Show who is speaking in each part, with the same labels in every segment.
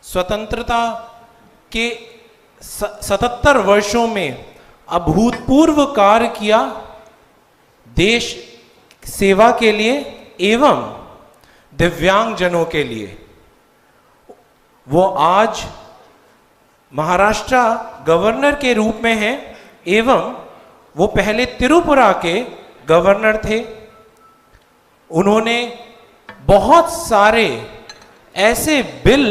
Speaker 1: स्वतंत्रता के 77 वर्षों में अभूतपूर्व कार्य किया देश सेवा के लिए एवं दिव्यांगजनों के लिए। वो आज महाराष्ट्र गवर्नर के रूप में हैं एवं वो पहले त्रिपुरा के गवर्नर थे। उन्होंने बहुत सारे ऐसे बिल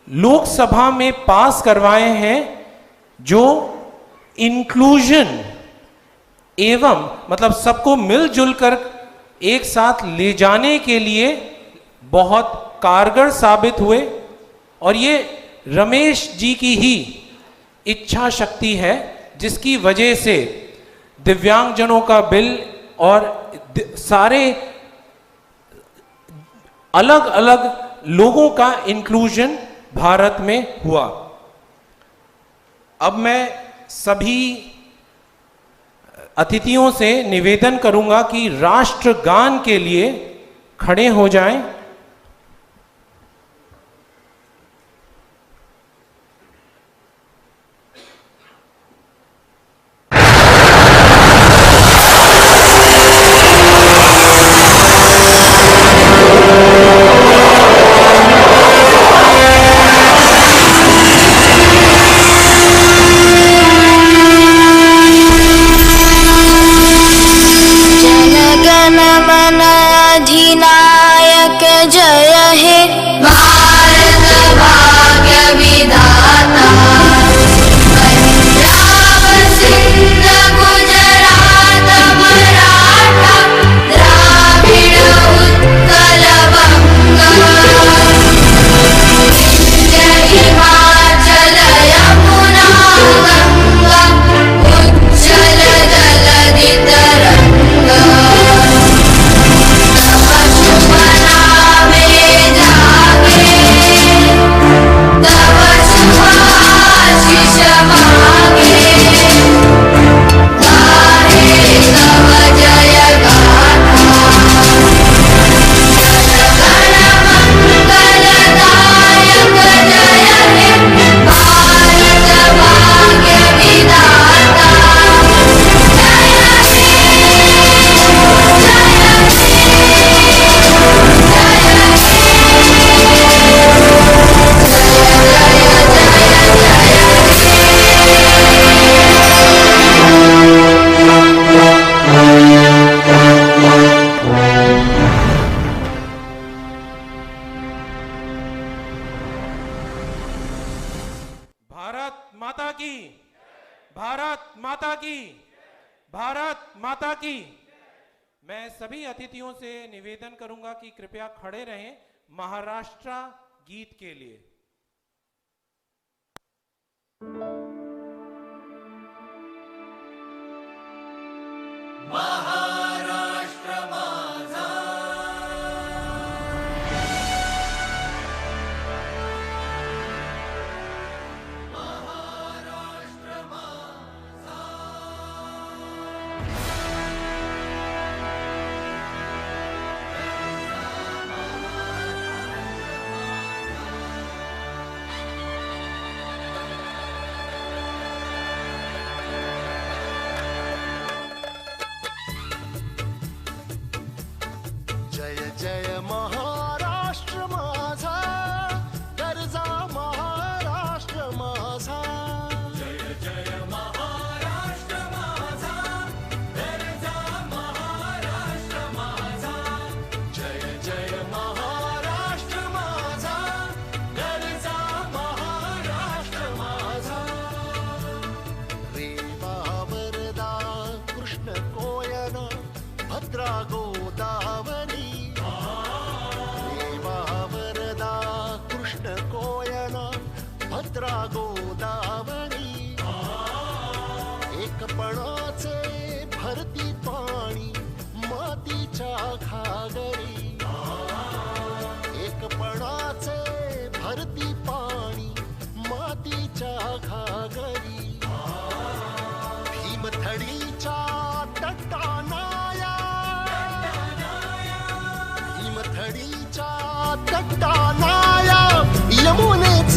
Speaker 1: लोकसभा में पास करवाए हैं जो इंक्लूजन एवं मतलब सबको मिलजुल कर एक साथ ले जाने के लिए बहुत कारगर साबित हुए। और ये रमेश जी की ही इच्छा शक्ति है जिसकी वजह से दिव्यांगजनों का बिल और सारे अलग अलग लोगों का इंक्लूजन भारत में हुआ। अब मैं सभी अतिथियों से निवेदन करूंगा कि राष्ट्रगान के लिए खड़े हो जाएं। मैं सभी अतिथियों से निवेदन करूंगा कि कृपया खड़े रहें महाराष्ट्र गीत के लिए। महाराष्ट्र माझा, महाराष्ट्र माझा,
Speaker 2: जय जय महाराष्ट्र माझा, गरजा महाराष्ट्र माझा। जय जय महाराष्ट्र माझा, गरजा महाराष्ट्र माझा। जय जय महाराष्ट्र माझा, गरजा महाराष्ट्र माझा। रेवा वरदा कृष्ण कोयना भद्रा गोदावरी, भद्रा गोदावरी। एकपणाचे भरती पाणी मातीच्या घागरी, एकपणाचे भरती पाणी मातीच्या घागरी। भीमथडीच्या तटानाया, भीमथडीच्या तटानाया यमुनेचे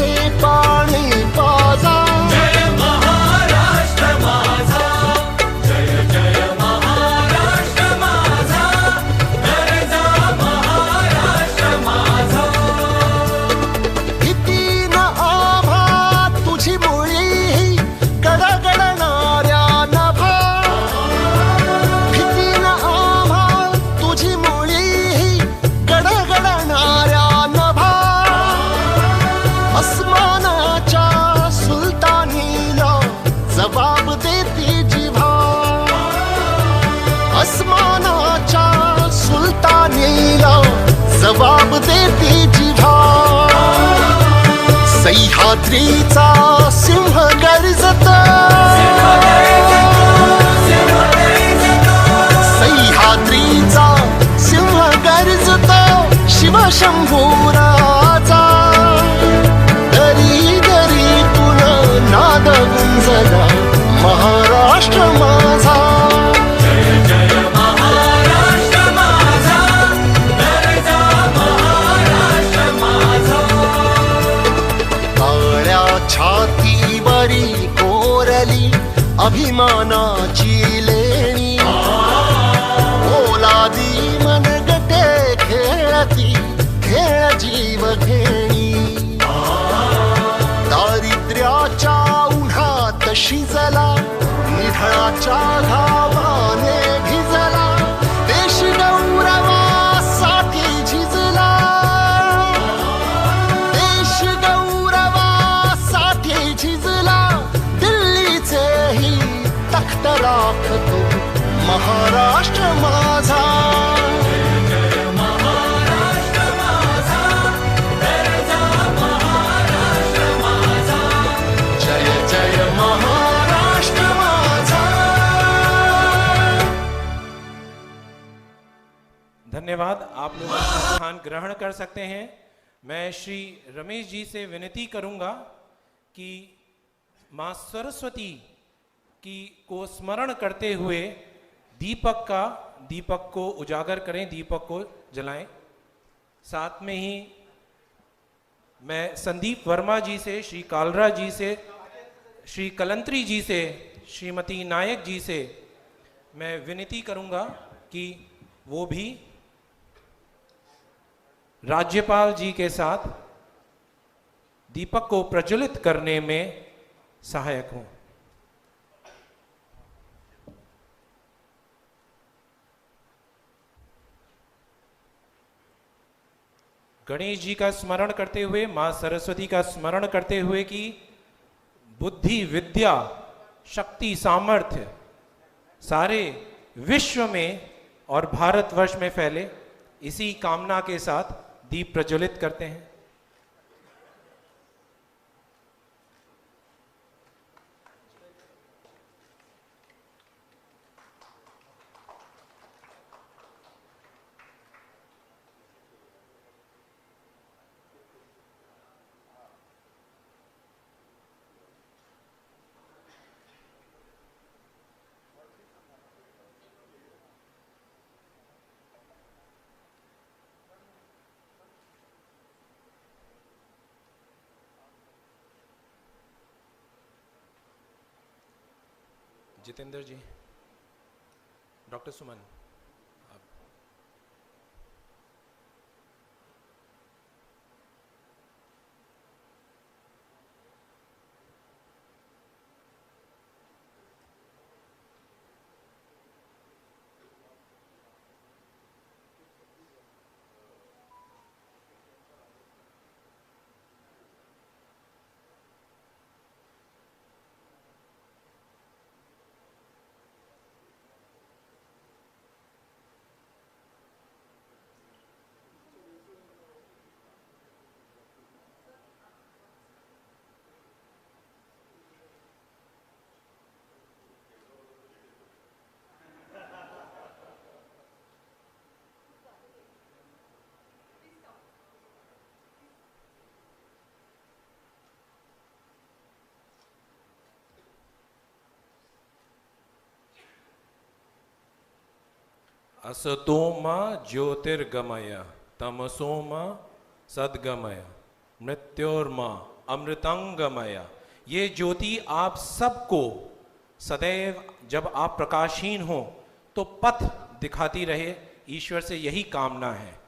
Speaker 2: देती जिव्हा अस्मानाच्या सुलतानीला जबाब देती जिव्हा सह्याद्रीचा सिंह गर्जत सह्याद्रीचा सिंह गर्जतो शिवशंभू राजा दरी दरीतून नाद गुंजला महाराष्ट्र माझा काळ्या छातीवरी कोरली अभिमानाची लेणी ओलादी मनगटे खेळती खेळ जीव घेणी दारिद्र्याच्या उन्हात शिजला निधळाच्या घावाने भिजला देश गौरवासाठी झिजला देश गौरवासाठी झिजला दिल्लीचेही तख्त राखतो महाराष्ट्र माझा जय जय महाराष्ट्र माझा.
Speaker 1: धन्यवाद. आप लोग स्थान ग्रहण कर सकते हैं. मैं श्री रमेश जी से विनती करूंगा कि मां सरस्वती की को स्मरण करते हुए दीपक को उजागर करें, दीपक को जलाएं. साथ में ही मैं संदीप वर्मा जी से, श्री कालरा जी से, श्री कलंत्री जी से, श्रीमती नायक जी से मैं विनती करूंगा कि वो भी राज्यपाल जी के साथ दीपक को प्रज्वलित करने में सहायक हों. गणेश जी का स्मरण करते हुए, मां सरस्वती का स्मरण करते हुए कि बुद्धि, विद्या, शक्ति, सामर्थ्य सारे विश्व में और भारतवर्ष में फैले, इसी कामना के साथ दीप प्रज्वलित करते हैं. जितेंद्र जी, डॉक्टर सुमन, आप असतो मा ज्योतिर्गमय तमसो मा सद्गमय मृत्योर्मा अमृतंगमय. ये ज्योति आप सबको सदैव जब आप प्रकाशहीन हो तो पथ दिखाती रहे. ईश्वर से यही कामना है.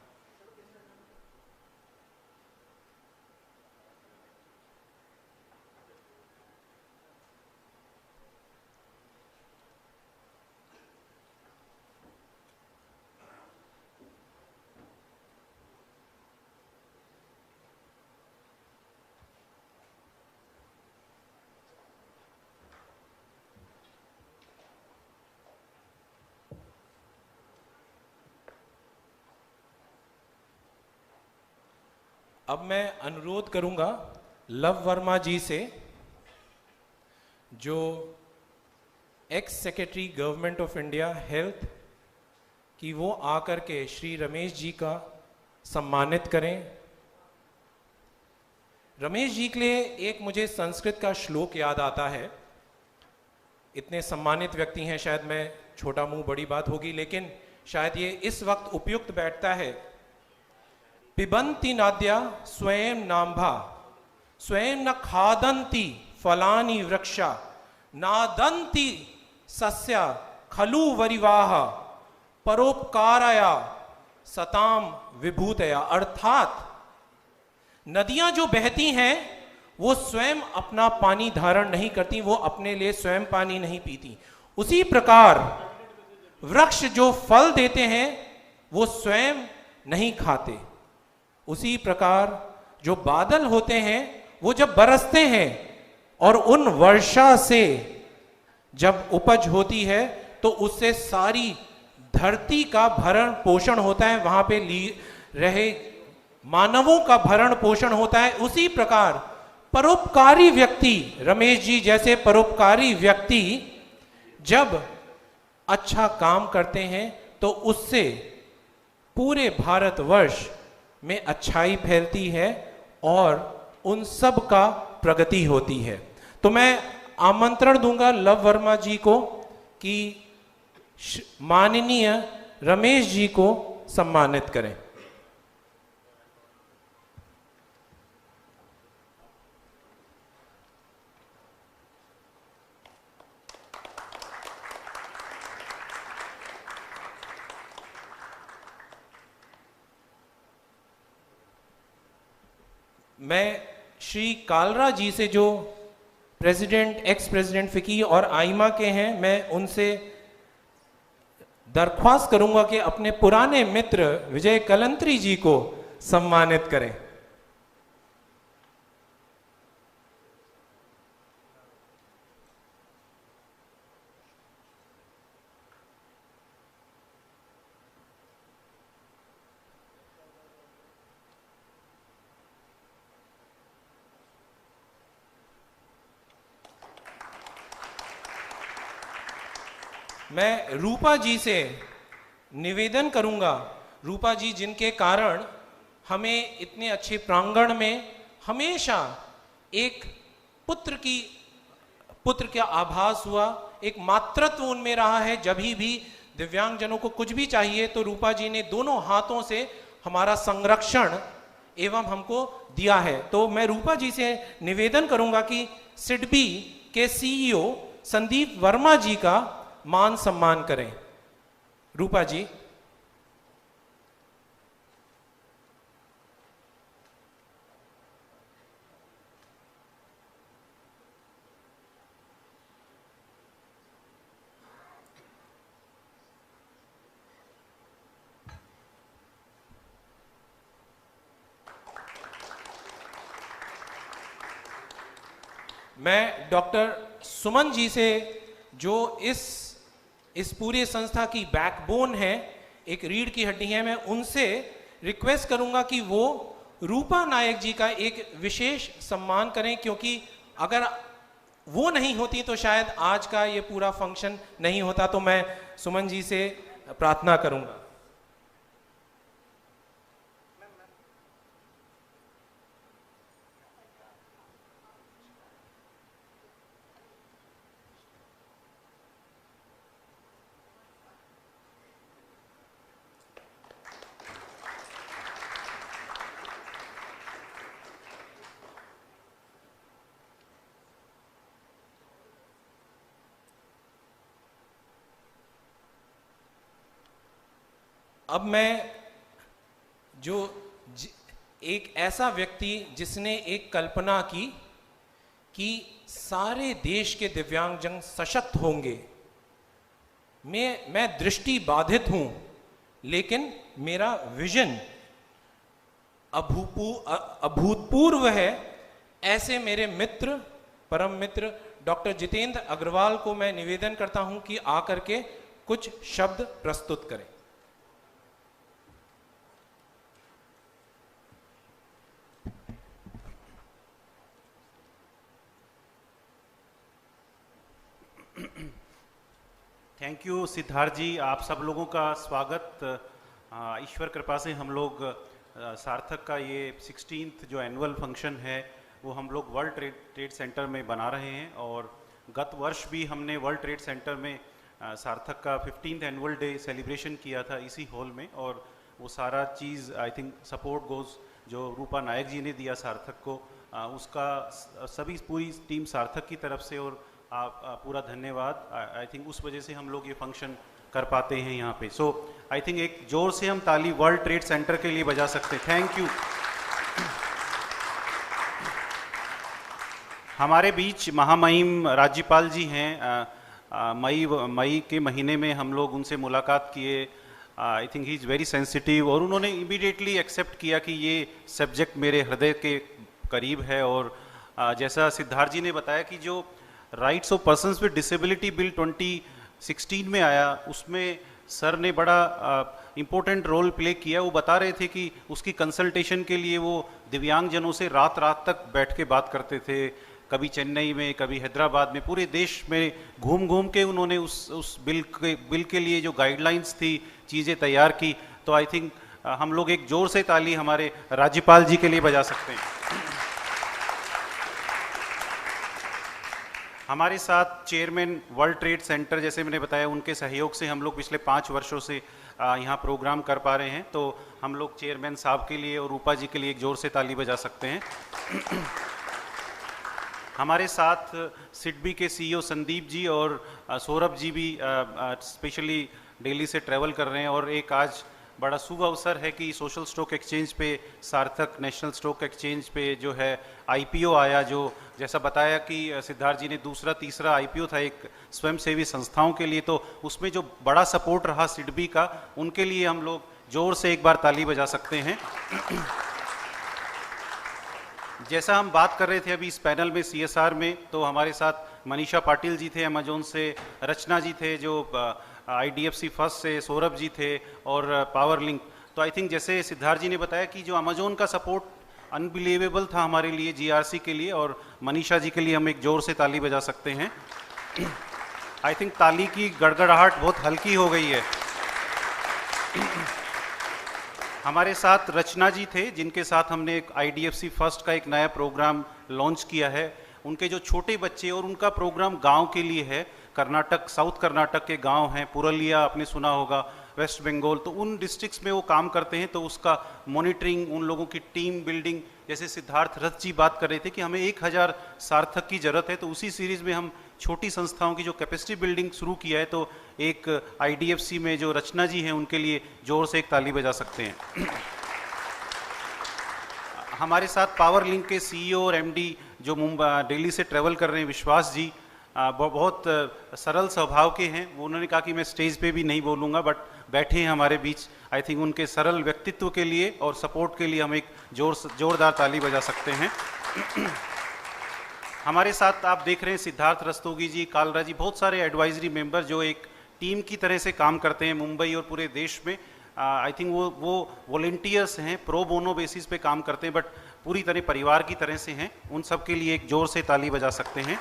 Speaker 1: अब मैं अनुरोध करूंगा लव वर्मा जी से, जो x secretary government of India health, कि वो आकर के श्री रमेश जी का सम्मानित करें। रमेश जी के लिए एक मुझे संस्कृत का श्लोक याद आता है। इतने सम्मानित व्यक्ति हैं, शायद मैं छोटा मुंह बड़ी बात होगी, लेकिन शायद ये इस वक्त उपयुक्त बैठता है। पिबंती नाद्या स्वयं नाम्भा स्वयं न खादंती फलानि वृक्षा नादंती सस्या खलु वरिवाह परोपकाराया सताम विभूतया। अर्थात नदियां जो बहती हैं वो स्वयं अपना पानी धारण नहीं करती, वो अपने लिए स्वयं पानी नहीं पीती। उसी प्रकार वृक्ष जो फल देते हैं वो स्वयं नहीं खाते। उसी प्रकार जो बादल होते हैं वो जब बरसते हैं और उन वर्षा से जब उपज होती है तो उससे सारी धरती का भरण पोषण होता है, वहां पे रहे मानवों का भरण पोषण होता है। उसी प्रकार परोपकारी व्यक्ति, रमेश जी जैसे परोपकारी व्यक्ति जब अच्छा काम करते हैं तो उससे पूरे भारतवर्ष में अच्छाई फैलती है और उन सब का प्रगति होती है। तो मैं आमंत्रण दूंगा लव वर्मा जी को कि माननीय रमेश जी को सम्मानित करें। मैं श्री कालरा जी से, जो प्रेसिडेंट, एक्स प्रेसिडेंट फिकी और आइमा के हैं, मैं उनसे दरख्वास्त करूंगा कि अपने पुराने मित्र विजय कलंत्री जी को सम्मानित करें। मैं रूपा जी से निवेदन करूंगा, रूपा जी जिनके कारण हमें इतने अच्छे प्रांगण में हमेशा एक पुत्र का आभास हुआ, एक मातृत्व उनमें रहा है। जब भी दिव्यांगजनों को कुछ भी चाहिए तो रूपा जी ने दोनों हाथों से हमारा संरक्षण एवं हमको दिया है। तो मैं रूपा जी से निवेदन करूंगा कि सिडबी के सीईओ संदीप वर्मा जी का मान सम्मान करें। रूपा जी। मैं डॉक्टर सुमन जी से, जो इस पूरे संस्था की बैकबोन है, एक रीढ़ की हड्डी है, मैं उनसे रिक्वेस्ट करूंगा कि वो रूपा नायक जी का एक विशेष सम्मान करें, क्योंकि अगर वो नहीं होती तो शायद आज का ये पूरा फंक्शन नहीं होता। तो मैं सुमन जी से प्रार्थना करूंगा। अब मैं एक ऐसा व्यक्ति जिसने एक कल्पना की कि सारे देश के दिव्यांगजन सशक्त होंगे। मैं दृष्टि बाधित हूं, लेकिन मेरा विजन अभूतपूर्व है। ऐसे मेरे मित्र, परम मित्र डॉक्टर जितेंद्र अग्रवाल को मैं निवेदन करता हूं कि आकर के कुछ शब्द प्रस्तुत करें।
Speaker 3: थैंक यू सिद्धार्थ जी, आप सब लोगों का स्वागत। ईश्वर कृपा से हम लोग सार्थक का ये 16th जो एनुअल फंक्शन है वो हम लोग वर्ल्ड ट्रेड सेंटर में बना रहे हैं, और गत वर्ष भी हमने वर्ल्ड ट्रेड सेंटर में सार्थक का 15th एनुअल डे सेलिब्रेशन किया था इसी हॉल में। और वो सारा चीज़ आई थिंक सपोर्ट गोज़ जो रूपा नायक जी ने दिया सार्थक को, उसका सभी पूरी टीम सार्थक की तरफ से और आप पूरा धन्यवाद। आई थिंक उस वजह से हम लोग ये फंक्शन कर पाते हैं यहाँ पे। सो आई थिंक एक जोर से हम ताली वर्ल्ड ट्रेड सेंटर के लिए बजा सकते हैं। Thank you. हमारे बीच महामहिम राज्यपाल जी हैं। मई के महीने में हम लोग उनसे मुलाकात किए। I think he is very sensitive, और उन्होंने इमीडिएटली एक्सेप्ट किया कि ये सब्जेक्ट मेरे हृदय के करीब है। और जैसा सिद्धार्थ जी ने बताया कि जो rights of persons with disability bill 2016 में आया, उसमें सर ने बड़ा इम्पोर्टेंट रोल प्ले किया। वो बता रहे थे कि उसकी कंसल्टेशन के लिए वो दिव्यांगजनों से रात रात तक बैठ के बात करते थे, कभी चेन्नई में, कभी हैदराबाद में, पूरे देश में घूम घूम के उन्होंने उस बिल के लिए जो गाइडलाइंस थी, चीज़ें तैयार की। तो आई थिंक हम लोग एक जोर से ताली हमारे राज्यपाल जी के लिए बजा सकते हैं। हमारे साथ चेयरमैन वर्ल्ड ट्रेड सेंटर, जैसे मैंने बताया, उनके सहयोग से हम लोग पिछले 5 वर्षों से यहाँ प्रोग्राम कर पा रहे हैं। तो हम लोग चेयरमैन साहब के लिए और रूपा जी के लिए एक जोर से ताली बजा सकते हैं। हमारे साथ सिडबी के सीईओ संदीप जी और सौरभ जी भी स्पेशली दिल्ली से ट्रैवल कर रहे हैं। और एक आज बड़ा शुभ अवसर है कि सोशल स्टॉक एक्सचेंज पे, सार्थक नेशनल स्टॉक एक्सचेंज पे जो है आईपीओ आया, जो जैसा बताया कि सिद्धार्थ जी ने दूसरा तीसरा आईपीओ था एक स्वयंसेवी संस्थाओं के लिए। तो उसमें जो बड़ा सपोर्ट रहा सिडबी का, उनके लिए हम लोग जोर से एक बार ताली बजा सकते हैं। जैसा हम बात कर रहे थे अभी इस पैनल में सीएसआर में, तो हमारे साथ मनीषा पाटिल जी थे अमेजोन से, रचना जी थे जो IDFC फर्स्ट से, सौरभ जी थे और पावर लिंक। तो आई थिंक जैसे सिद्धार्थ जी ने बताया कि जो अमेजोन का सपोर्ट अनबिलीवेबल था हमारे लिए, GRC के लिए, और मनीषा जी के लिए हम एक जोर से ताली बजा सकते हैं। आई थिंक ताली की गड़गड़ाहट बहुत हल्की हो गई है। हमारे साथ रचना जी थे, जिनके साथ हमने एक IDFC फर्स्ट का एक नया प्रोग्राम लॉन्च किया है। उनके जो छोटे बच्चे, और उनका प्रोग्राम गांव के लिए है। कर्नाटक, साउथ कर्नाटक के गांव हैं, पुरुलिया आपने सुना होगा, वेस्ट बंगाल, तो उन डिस्ट्रिक्ट्स में वो काम करते हैं। तो उसका मॉनिटरिंग, उन लोगों की टीम बिल्डिंग, जैसे सिद्धार्थ रथ जी बात कर रहे थे कि हमें 1000 सार्थक की जरूरत है, तो उसी सीरीज में हम छोटी संस्थाओं की जो कैपेसिटी बिल्डिंग शुरू किया है। तो एक IDFC में जो रचना जी हैं, उनके लिए जोर से एक ताली बजा सकते हैं। हमारे साथ पावर लिंक के CEO और MD जो दिल्ली से ट्रैवल कर रहे हैं, विश्वास जी, बहुत सरल स्वभाव के हैं। वो उन्होंने कहा कि मैं स्टेज पे भी नहीं बोलूँगा, बट बैठे हैं हमारे बीच। आई थिंक उनके सरल व्यक्तित्व के लिए और सपोर्ट के लिए हम एक जोरदार ताली बजा सकते हैं। हमारे साथ आप देख रहे हैं सिद्धार्थ रस्तोगी जी, कालरा जी, बहुत सारे एडवाइजरी मेंबर जो एक टीम की तरह से काम करते हैं मुंबई और पूरे देश में। आई थिंक वो वॉलंटियर्स हैं, प्रो बोनो बेसिस पे काम करते हैं, बट पूरी तरह परिवार की तरह से हैं। उन सब के लिए एक जोर से ताली बजा सकते हैं।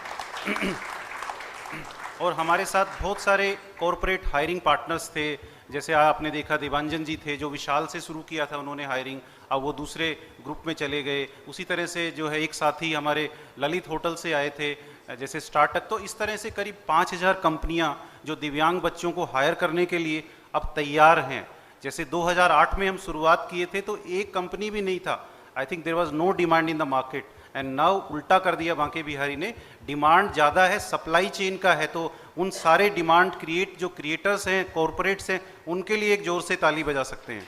Speaker 3: और हमारे साथ बहुत सारे कॉरपोरेट हायरिंग पार्टनर्स थे, जैसे आपने देखा देवांजन जी थे जो विशाल से शुरू किया था उन्होंने हायरिंग, अब वो दूसरे ग्रुप में चले गए। उसी तरह से जो है एक साथी हमारे ललित होटल से आए थे, जैसे स्टार्टअप। तो इस तरह से करीब 5000 कंपनियां जो दिव्यांग बच्चों को हायर करने के लिए अब तैयार हैं। जैसे 2008 में हम शुरुआत किए थे तो एक कंपनी भी नहीं था। I think there was no demand in the market, and now उल्टा कर दिया बांके बिहारी ने, डिमांड ज़्यादा है, सप्लाई चेन का है। तो उन सारे डिमांड जो क्रिएटर्स हैं, कॉरपोरेट्स हैं, उनके लिए एक जोर से ताली बजा सकते हैं।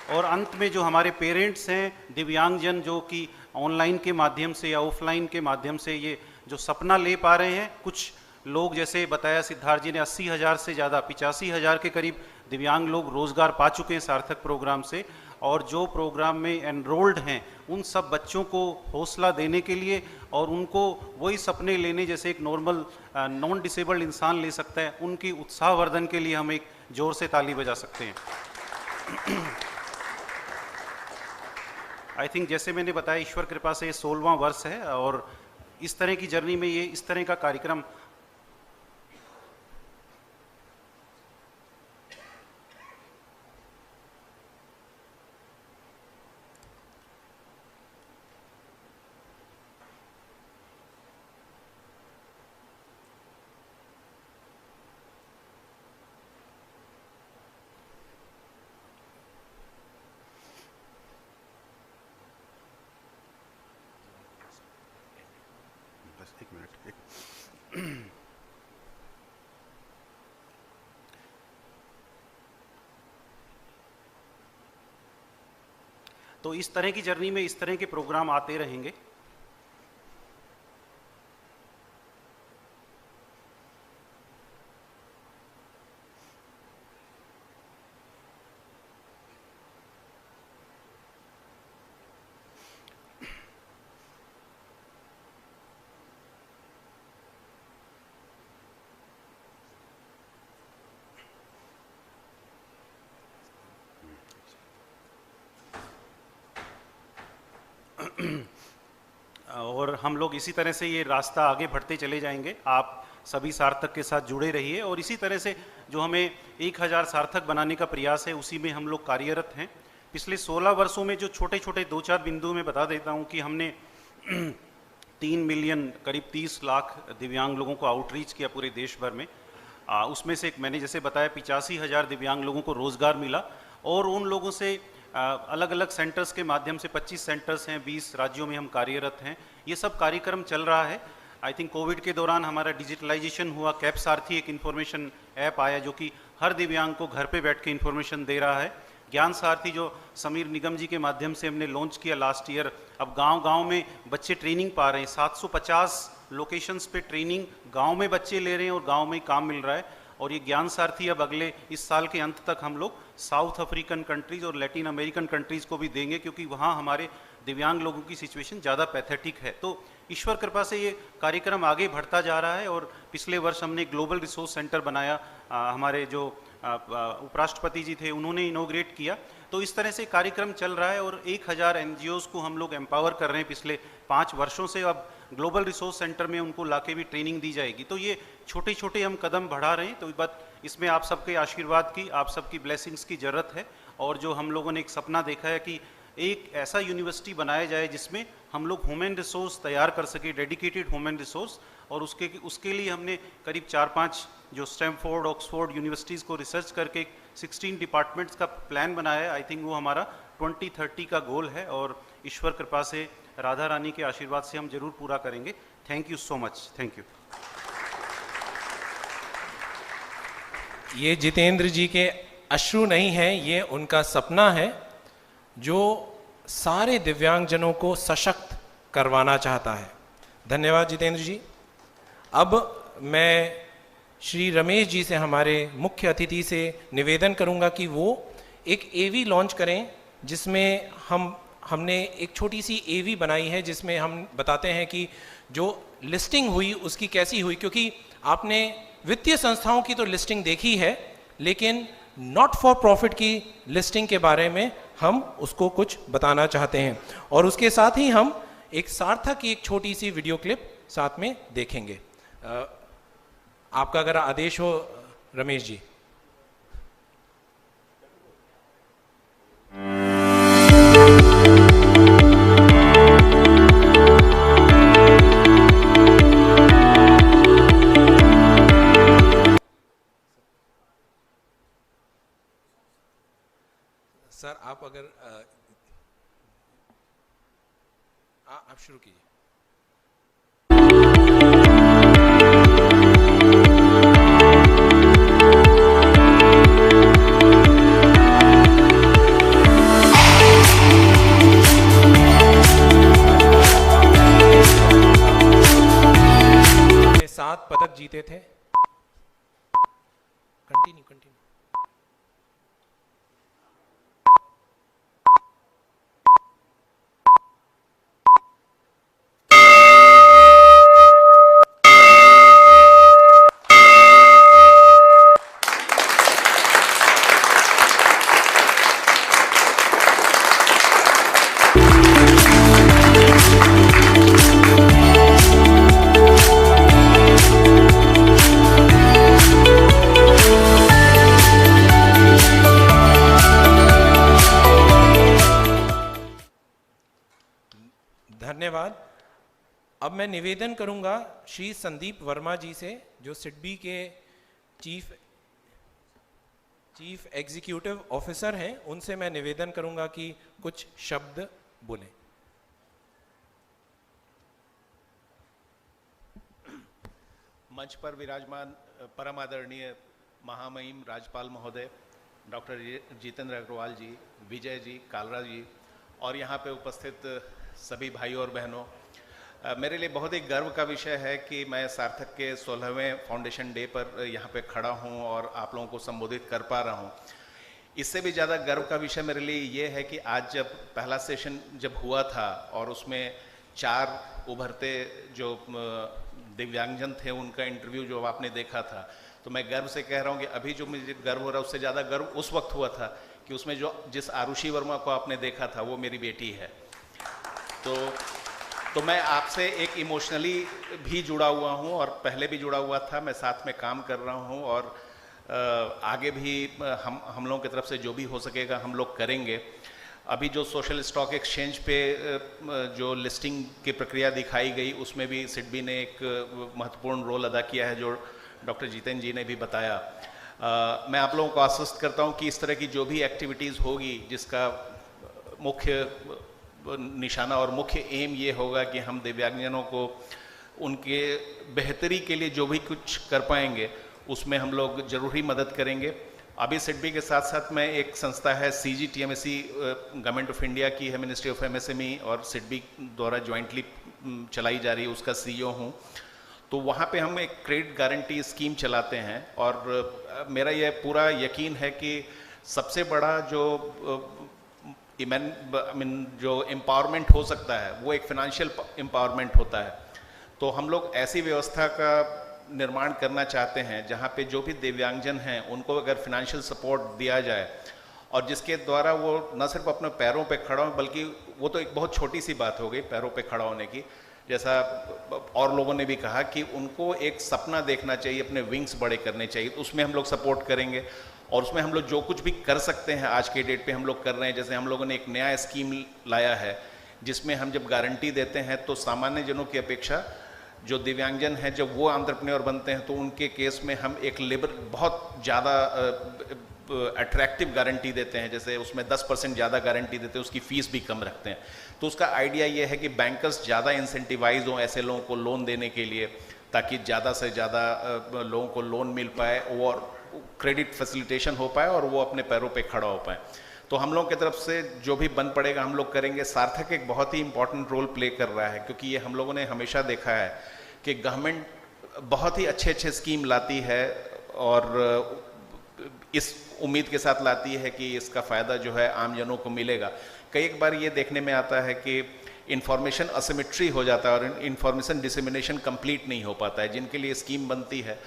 Speaker 3: और अंत में जो हमारे पेरेंट्स हैं, दिव्यांगजन, जो कि ऑनलाइन के माध्यम से या ऑफलाइन के माध्यम से ये जो सपना ले पा रहे हैं, कुछ लोग जैसे बताया सिद्धार्थ जी ने 80,000 से ज़्यादा 85,000 के करीब दिव्यांग लोग रोजगार पा चुके हैं सार्थक प्रोग्राम से। और जो प्रोग्राम में एनरोल्ड हैं उन सब बच्चों को हौसला देने के लिए और उनको वही सपने लेने जैसे एक नॉर्मल नॉन डिसेबल्ड इंसान ले सकता है, उनकी उत्साहवर्धन के लिए हम एक जोर से ताली बजा सकते हैं। आई थिंक जैसे मैंने बताया, ईश्वर कृपा से ये 16वां वर्ष है और इस तरह की जर्नी में ये इस तरह का कार्यक्रम तो इस तरह की जर्नी में इस तरह के प्रोग्राम आते रहेंगे। और हम लोग इसी तरह से ये रास्ता आगे बढ़ते चले जाएंगे। आप सभी सार्थक के साथ जुड़े रहिए और इसी तरह से जो हमें 1000 सार्थक बनाने का प्रयास है उसी में हम लोग कार्यरत हैं। पिछले 16 वर्षों में जो छोटे छोटे 2-4 बिंदु में बता देता हूँ कि हमने 3 मिलियन करीब 30 लाख दिव्यांग लोगों को आउटरीच किया पूरे देश भर में। उसमें से मैंने जैसे बताया 85,000 दिव्यांग लोगों को रोजगार मिला और उन लोगों से अलग अलग सेंटर्स के माध्यम से 25 सेंटर्स हैं, 20 राज्यों में हम कार्यरत हैं। ये सब कार्यक्रम चल रहा है। आई थिंक कोविड के दौरान हमारा डिजिटलाइजेशन हुआ। कैप सारथी एक इन्फॉर्मेशन ऐप आया जो कि हर दिव्यांग को घर पे बैठ के इन्फॉर्मेशन दे रहा है। ज्ञान सारथी जो समीर निगम जी के माध्यम से हमने लॉन्च किया लास्ट ईयर, अब गांव-गांव में बच्चे ट्रेनिंग पा रहे हैं। 750 लोकेशंस पे ट्रेनिंग गांव में बच्चे ले रहे हैं और गांव में ही काम मिल रहा है। और ये ज्ञान सारथी अब अगले इस साल के अंत तक हम लोग साउथ अफ्रीकन कंट्रीज़ और लैटिन अमेरिकन कंट्रीज़ को भी देंगे, क्योंकि वहाँ हमारे दिव्यांग लोगों की सिचुएशन ज़्यादा पैथेटिक है। तो ईश्वर कृपा से ये कार्यक्रम आगे बढ़ता जा रहा है। और पिछले वर्ष हमने ग्लोबल रिसोर्स सेंटर बनाया, हमारे जो उपराष्ट्रपति जी थे उन्होंने इनोग्रेट किया। तो इस तरह से कार्यक्रम चल रहा है और 1000 NGOs को हम लोग एम्पावर कर रहे हैं पिछले 5 वर्षों से। अब ग्लोबल रिसोर्स सेंटर में उनको लाके भी ट्रेनिंग दी जाएगी। तो ये छोटे छोटे हम कदम बढ़ा रहे हैं। तो बात इसमें आप सबके आशीर्वाद की, आप सबकी ब्लेसिंग्स की ज़रूरत है। और जो हम लोगों ने एक सपना देखा है कि एक ऐसा यूनिवर्सिटी बनाया जाए जिसमें हम लोग ह्यूमन रिसोर्स तैयार कर सके, डेडिकेटेड ह्यूमन रिसोर्स। और उसके लिए हमने करीब 4-5 जो स्टैमफोर्ड, ऑक्सफोर्ड यूनिवर्सिटीज़ को रिसर्च करके 16 डिपार्टमेंट्स का प्लान बनाया है। आई थिंक वो हमारा 2030 का गोल है और ईश्वर कृपा से, राधा रानी के आशीर्वाद से हम जरूर पूरा करेंगे। Thank you so much. Thank you.
Speaker 1: ये जितेंद्र जी के अश्रु नहीं है, ये उनका सपना है जो सारे दिव्यांगजनों को सशक्त करवाना चाहता है। धन्यवाद जितेंद्र जी। अब मैं श्री रमेश जी से, हमारे मुख्य अतिथि से निवेदन करूंगा कि वो एक AV लॉन्च करें, जिसमें हमने एक छोटी सी AV बनाई है जिसमें हम बताते हैं कि जो लिस्टिंग हुई उसकी कैसी हुई। क्योंकि आपने वित्तीय संस्थाओं की तो लिस्टिंग देखी है, लेकिन नॉट फॉर प्रॉफिट की लिस्टिंग के बारे में हम उसको कुछ बताना चाहते हैं। और उसके साथ ही हम एक सार्थक की एक छोटी सी वीडियो क्लिप साथ में देखेंगे। आपका अगर आदेश हो रमेश जी। सर आप अगर आप शुरू कीजिए। ने 7 पदक जीते थे। कंटिन्यू। धन्यवाद। अब मैं निवेदन करूंगा श्री संदीप वर्मा जी से, जो सिडबी के चीफ एग्जीक्यूटिव ऑफिसर हैं। उनसे मैं निवेदन करूंगा कि कुछ शब्द बोलें।
Speaker 4: मंच पर विराजमान परम आदरणीय महामहिम राज्यपाल महोदय डॉक्टर जितेंद्र अग्रवाल जी, विजय जी, कालरा जी और यहाँ पे उपस्थित सभी भाइयों और बहनों, मेरे लिए बहुत ही गर्व का विषय है कि मैं सार्थक के 16वें फाउंडेशन डे पर यहाँ पे खड़ा हूँ और आप लोगों को संबोधित कर पा रहा हूँ। इससे भी ज़्यादा गर्व का विषय मेरे लिए ये है कि आज जब पहला सेशन जब हुआ था और उसमें 4 उभरते जो दिव्यांगजन थे उनका इंटरव्यू जो आपने देखा था, तो मैं गर्व से कह रहा हूँ कि अभी जो मुझे गर्व हो रहा है उससे ज़्यादा गर्व उस वक्त हुआ था कि उसमें जिस आरुषि वर्मा को आपने देखा था वो मेरी बेटी है। तो मैं आपसे एक इमोशनली भी जुड़ा हुआ हूँ और पहले भी जुड़ा हुआ था, मैं साथ में काम कर रहा हूँ और आगे भी हम लोगों की तरफ से जो भी हो सकेगा हम लोग करेंगे। अभी जो सोशल स्टॉक एक्सचेंज पे जो लिस्टिंग की प्रक्रिया दिखाई गई उसमें भी सिडबी ने एक महत्वपूर्ण रोल अदा किया है, जो डॉक्टर जितेंद्र जी ने भी बताया। मैं आप लोगों को आश्वस्त करता हूं कि इस तरह की जो भी एक्टिविटीज़ होगी जिसका मुख्य निशाना और मुख्य एम ये होगा कि हम दिव्यांगजनों को उनके बेहतरी के लिए जो भी कुछ कर पाएंगे उसमें हम लोग ज़रूरी मदद करेंगे। अभी सिडबी के साथ साथ मैं एक संस्था है CGTMSE गवर्नमेंट ऑफ इंडिया की है, मिनिस्ट्री ऑफ MSME और सिडबी द्वारा ज्वाइंटली चलाई जा रही है, उसका CEO हूँ। तो वहाँ पे हम एक क्रेडिट गारंटी स्कीम चलाते हैं और मेरा यह पूरा यकीन है कि सबसे बड़ा जो जो एम्पावरमेंट हो सकता है वो एक फाइनेंशियल एम्पावरमेंट होता है। तो हम लोग ऐसी व्यवस्था का निर्माण करना चाहते हैं जहाँ पे जो भी दिव्यांगजन हैं उनको अगर फाइनेंशियल सपोर्ट दिया जाए और जिसके द्वारा वो न सिर्फ अपने पैरों पे खड़ा हो, बल्कि वो तो एक बहुत छोटी सी बात हो गई पैरों पे खड़ा होने की, जैसा और लोगों ने भी कहा कि उनको एक सपना देखना चाहिए, अपने विंग्स बड़े करने चाहिए, तो उसमें हम लोग सपोर्ट करेंगे और उसमें हम लोग जो कुछ भी कर सकते हैं आज के डेट पे हम लोग कर रहे हैं। जैसे हम लोगों ने एक नया स्कीम लाया है जिसमें हम जब गारंटी देते हैं तो सामान्य जनों की अपेक्षा जो दिव्यांगजन हैं जब वो एंटरप्रेन्योर बनते हैं तो उनके केस में हम एक बहुत ज़्यादा अट्रैक्टिव गारंटी देते हैं, जैसे उसमें 10% ज़्यादा गारंटी देते हैं, उसकी फ़ीस भी कम रखते हैं। तो उसका आइडिया ये है कि बैंकर्स ज़्यादा इंसेंटिवाइज हों ऐसे लोगों को लोन देने के लिए, ताकि ज़्यादा से ज़्यादा लोगों को लोन मिल पाए और क्रेडिट फैसिलिटेशन हो पाए और वो अपने पैरों पे खड़ा हो पाए। तो हम लोगों की तरफ से जो भी बन पड़ेगा हम लोग करेंगे। सार्थक एक बहुत ही इंपॉर्टेंट रोल प्ले कर रहा है क्योंकि ये हम लोगों ने हमेशा देखा है कि गवर्नमेंट बहुत ही अच्छे स्कीम लाती है और इस उम्मीद के साथ लाती है कि इसका फ़ायदा जो है आम जनों को मिलेगा। कई एक बार ये देखने में आता है कि इंफॉर्मेशन असिमेट्री हो जाता है और इंफॉर्मेशन डिसेमिनेशन कंप्लीट नहीं हो पाता है। जिनके लिए स्कीम बनती है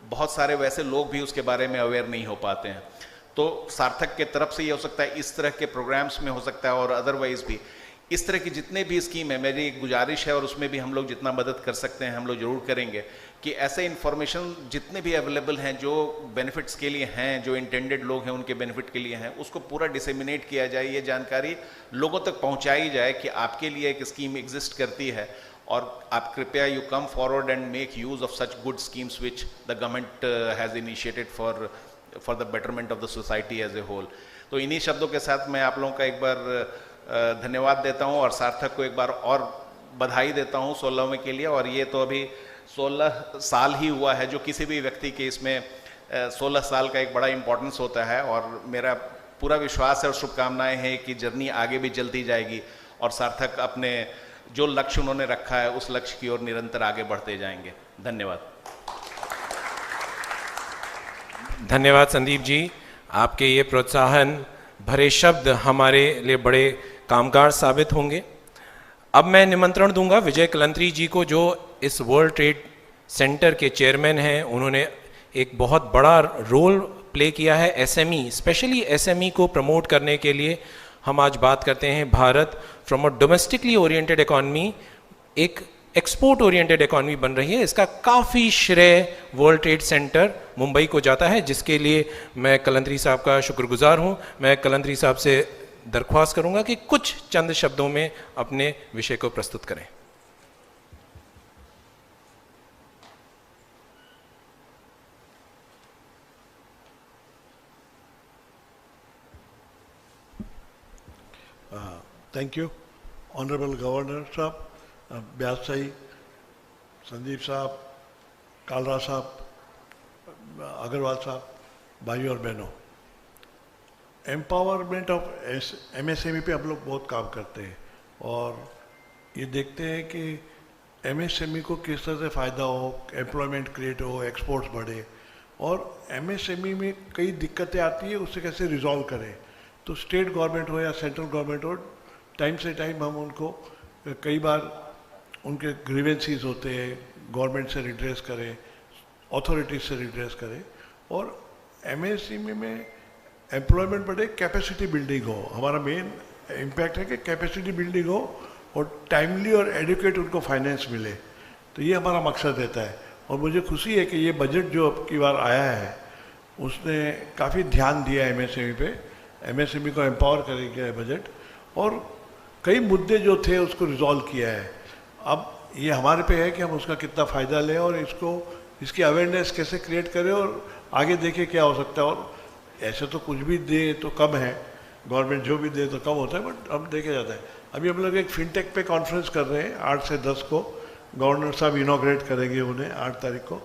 Speaker 4: बहुत सारे वैसे लोग भी उसके बारे में अवेयर नहीं हो पाते हैं। तो सार्थक के तरफ से ये हो सकता है, इस तरह के प्रोग्राम्स में हो सकता है और अदरवाइज भी इस तरह की जितने भी स्कीम है, मेरी एक गुजारिश है और उसमें भी हम लोग जितना मदद कर सकते हैं हम लोग ज़रूर करेंगे कि ऐसे इन्फॉर्मेशन जितने भी अवेलेबल हैं जो बेनिफिट्स के लिए हैं, जो इंटेंडेड लोग हैं उनके बेनिफिट के लिए हैं, उसको पूरा डिसेमिनेट किया जाए, ये जानकारी लोगों तक पहुंचाई जाए कि आपके लिए एक स्कीम एग्जिस्ट करती है और आप कृपया you come forward and make use of such good schemes which the government has initiated for the betterment of the society as a whole. तो इन्हीं शब्दों के साथ मैं आप लोगों का एक बार धन्यवाद देता हूं और सार्थक को एक बार और बधाई देता हूं 16वें के लिए। और ये तो अभी 16 साल ही हुआ है, जो किसी भी व्यक्ति के इसमें 16 साल का एक बड़ा इंपॉर्टेंस होता है और मेरा पूरा विश्वास है और शुभकामनाएं हैं कि जर्नी आगे भी चलती जाएगी और सार्थक अपने जो लक्ष्य उन्होंने रखा है उस लक्ष्य की ओर निरंतर आगे बढ़ते जाएंगे। धन्यवाद।
Speaker 1: धन्यवाद संदीप जी, आपके ये प्रोत्साहन भरे शब्द हमारे लिए बड़े कामगार साबित होंगे। अब मैं निमंत्रण दूंगा विजय कलंत्री जी को, जो इस वर्ल्ड ट्रेड सेंटर के चेयरमैन हैं। उन्होंने एक बहुत बड़ा रोल प्ले किया है एसएमई, स्पेशली एसएमई को प्रमोट करने के लिए। हम आज बात करते हैं Bharat from a domestically oriented economy एक एक्सपोर्ट ओरिएंटेड इकॉनमी बन रही है। इसका काफ़ी श्रेय वर्ल्ड ट्रेड सेंटर मुंबई को जाता है, जिसके लिए मैं कलंत्री साहब का शुक्रगुजार हूं। मैं कलंत्री साहब से दरख्वास्त करूंगा कि कुछ चंद शब्दों में अपने विषय को प्रस्तुत करें।
Speaker 5: थैंक यू ऑनरेबल गवर्नर साहब, ब्यास साई, संदीप साहब, कालरा साहब, अग्रवाल साहब, भाइयों और बहनों, एम्पावरमेंट ऑफ एमएसएमई पे हम लोग बहुत काम करते हैं और ये देखते हैं कि एमएसएमई को किस तरह से फ़ायदा हो, एम्प्लॉयमेंट क्रिएट हो, एक्सपोर्ट्स बढ़े और एमएसएमई में कई दिक्कतें आती है, उससे कैसे रिजॉल्व करें। तो स्टेट गवर्नमेंट हो या सेंट्रल गवर्नमेंट हो, टाइम से टाइम हम उनको कई बार उनके ग्रीवेंसीज होते हैं, गवर्नमेंट से रिड्रेस करें, अथॉरिटीज से रिड्रेस करें और एमएसएमई में एम्प्लॉयमेंट बढ़े, कैपेसिटी बिल्डिंग हो। हमारा मेन इम्पैक्ट है कि कैपेसिटी बिल्डिंग हो और टाइमली और एडुकेट उनको फाइनेंस मिले। तो ये हमारा मकसद रहता है और मुझे खुशी है कि ये बजट जो अब की बार आया है उसने काफ़ी ध्यान दिया है एमएसएमई पे, एमएसएमई को एम्पावर करेगा है बजट और कई मुद्दे जो थे उसको रिजॉल्व किया है। अब ये हमारे पे है कि हम उसका कितना फ़ायदा लें और इसकी अवेयरनेस कैसे क्रिएट करें और आगे देखें क्या हो सकता है। और ऐसे तो कुछ भी दे तो कम है, गवर्नमेंट जो भी दे तो कम होता है, बट अब देखा जाता है। अभी हम लोग एक फिनटेक पे कॉन्फ्रेंस कर रहे हैं 8 से 10 को, गवर्नर साहब इनॉग्रेट करेंगे उन्हें 8 तारीख को।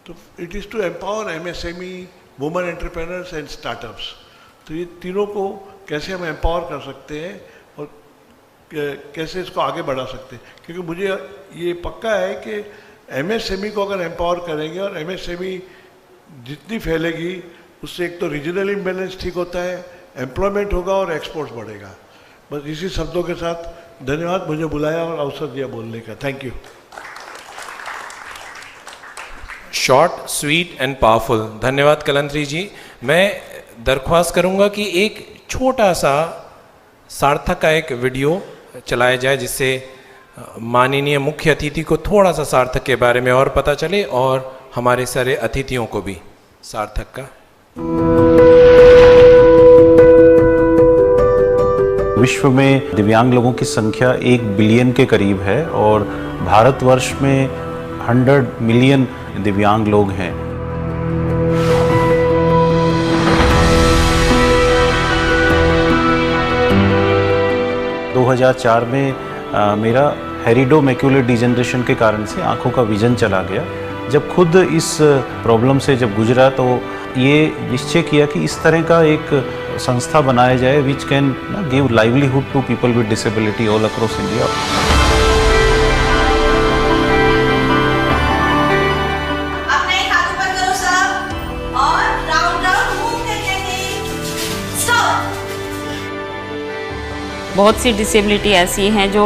Speaker 5: तो it is to empower MSME, women entrepreneurs and startups. तो ये तीनों को कैसे हम एम्पावर कर सकते हैं और कैसे इसको आगे बढ़ा सकते हैं, क्योंकि मुझे ये पक्का है कि एमएसएमई को अगर एम्पावर करेंगे और एमएसएमई जितनी फैलेगी उससे एक तो रीजनल इम्बैलेंस ठीक होता है, एम्प्लॉयमेंट होगा और एक्सपोर्ट्स बढ़ेगा। बस इसी शब्दों के साथ धन्यवाद मुझे बुलाया और अवसर दिया बोलने का। Thank you.
Speaker 1: Short, sweet and powerful. धन्यवाद कलंत्री जी। मैं दरख्वास्त करूंगा कि एक छोटा सा सार्थक का एक वीडियो चलाया जाए जिससे माननीय मुख्य अतिथि को थोड़ा सा सार्थक के बारे में और पता चले और हमारे सारे अतिथियों को भी सार्थक का।
Speaker 3: विश्व में दिव्यांग लोगों की संख्या 1 बिलियन के करीब है और भारतवर्ष में 100 मिलियन दिव्यांग लोग हैं। – 2004 में मेरा हेरिडो मैक्यूलर डिजेनरेशन के कारण से आंखों का विजन चला गया। जब खुद इस प्रॉब्लम से जब गुजरा तो ये निश्चय किया कि इस तरह का एक संस्था बनाया जाए which can give livelihood to people with disability all across India.
Speaker 6: अपने हाथ ऊपर करो सब और राउंड राउंड मूव करके स्टॉप।
Speaker 7: बहुत सी डिसेबिलिटी ऐसी हैं जो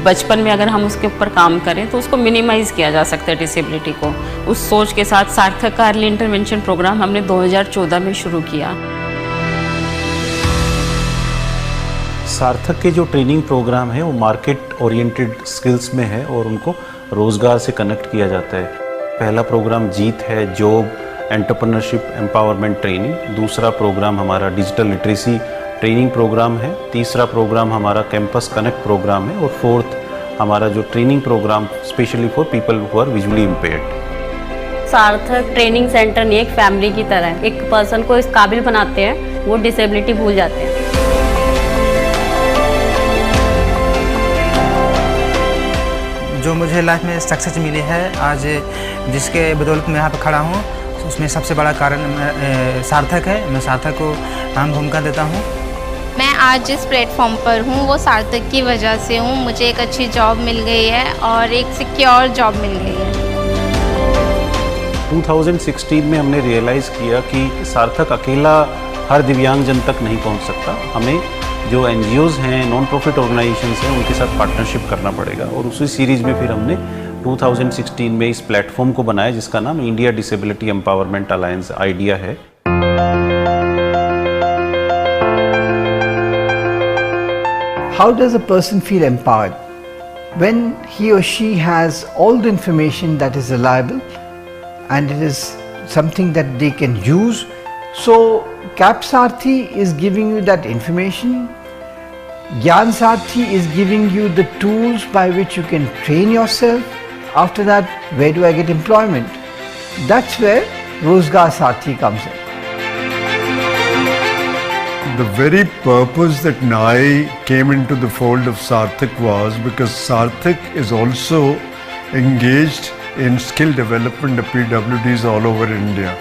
Speaker 7: बचपन में अगर हम उसके ऊपर काम करें तो उसको मिनिमाइज़ किया जा सकता है डिसेबिलिटी को। उस सोच के साथ सार्थक का अर्ली इंटरवेंशन प्रोग्राम हमने 2014 में शुरू किया।
Speaker 3: सार्थक के जो ट्रेनिंग प्रोग्राम है वो मार्केट ओरिएंटेड स्किल्स में है और उनको रोज़गार से कनेक्ट किया जाता है। पहला प्रोग्राम जीत है, जॉब एंटरप्रेन्योरशिप एम्पावरमेंट ट्रेनिंग। दूसरा प्रोग्राम हमारा डिजिटल लिटरेसी ट्रेनिंग प्रोग्राम है। तीसरा प्रोग्राम हमारा कैंपस कनेक्ट प्रोग्राम है और फोर्थ हमारा जो training programme specially for people who are visually impaired.
Speaker 7: Sarthak training centre नहीं, एक फैमिली की तरह है। एक पर्सन को इस काबिल बनाते हैं, वो डिसेबिलिटी भूल जाते हैं।
Speaker 8: जो मुझे लाइफ में सक्सेस मिली है आज, जिसके बदौलत मैं यहाँ पर खड़ा हूँ, उसमें सबसे बड़ा कारण सार्थक है। मैं सार्थक को अहम भूमिका देता हूँ।
Speaker 9: मैं आज जिस प्लेटफॉर्म पर हूँ वो सार्थक की वजह से हूँ। मुझे एक अच्छी जॉब मिल गई है और एक सिक्योर जॉब मिल गई है।
Speaker 3: 2016 में हमने रियलाइज़ किया कि सार्थक अकेला हर दिव्यांगजन तक नहीं पहुँच सकता। हमें जो NGOs हैं, नॉन प्रॉफिट ऑर्गेनाइजेशंस हैं, उनके साथ पार्टनरशिप करना पड़ेगा और उसी सीरीज़ में फिर हमने 2016 में इस प्लेटफॉर्म को बनाया जिसका नाम India disability empowerment alliance idea है।
Speaker 10: How does a person feel empowered? When he or she has all the information that is reliable and it is something that they can use. So CAP Sarthi is giving you that information. Gyan Sarthi is giving you the tools by which you can train yourself. After that, where do I get employment? That's where Rozgar Sarthi comes in.
Speaker 11: The very purpose that NAI came into the fold of Sarthak was because Sarthak is also engaged in skill development of PWDs all over India.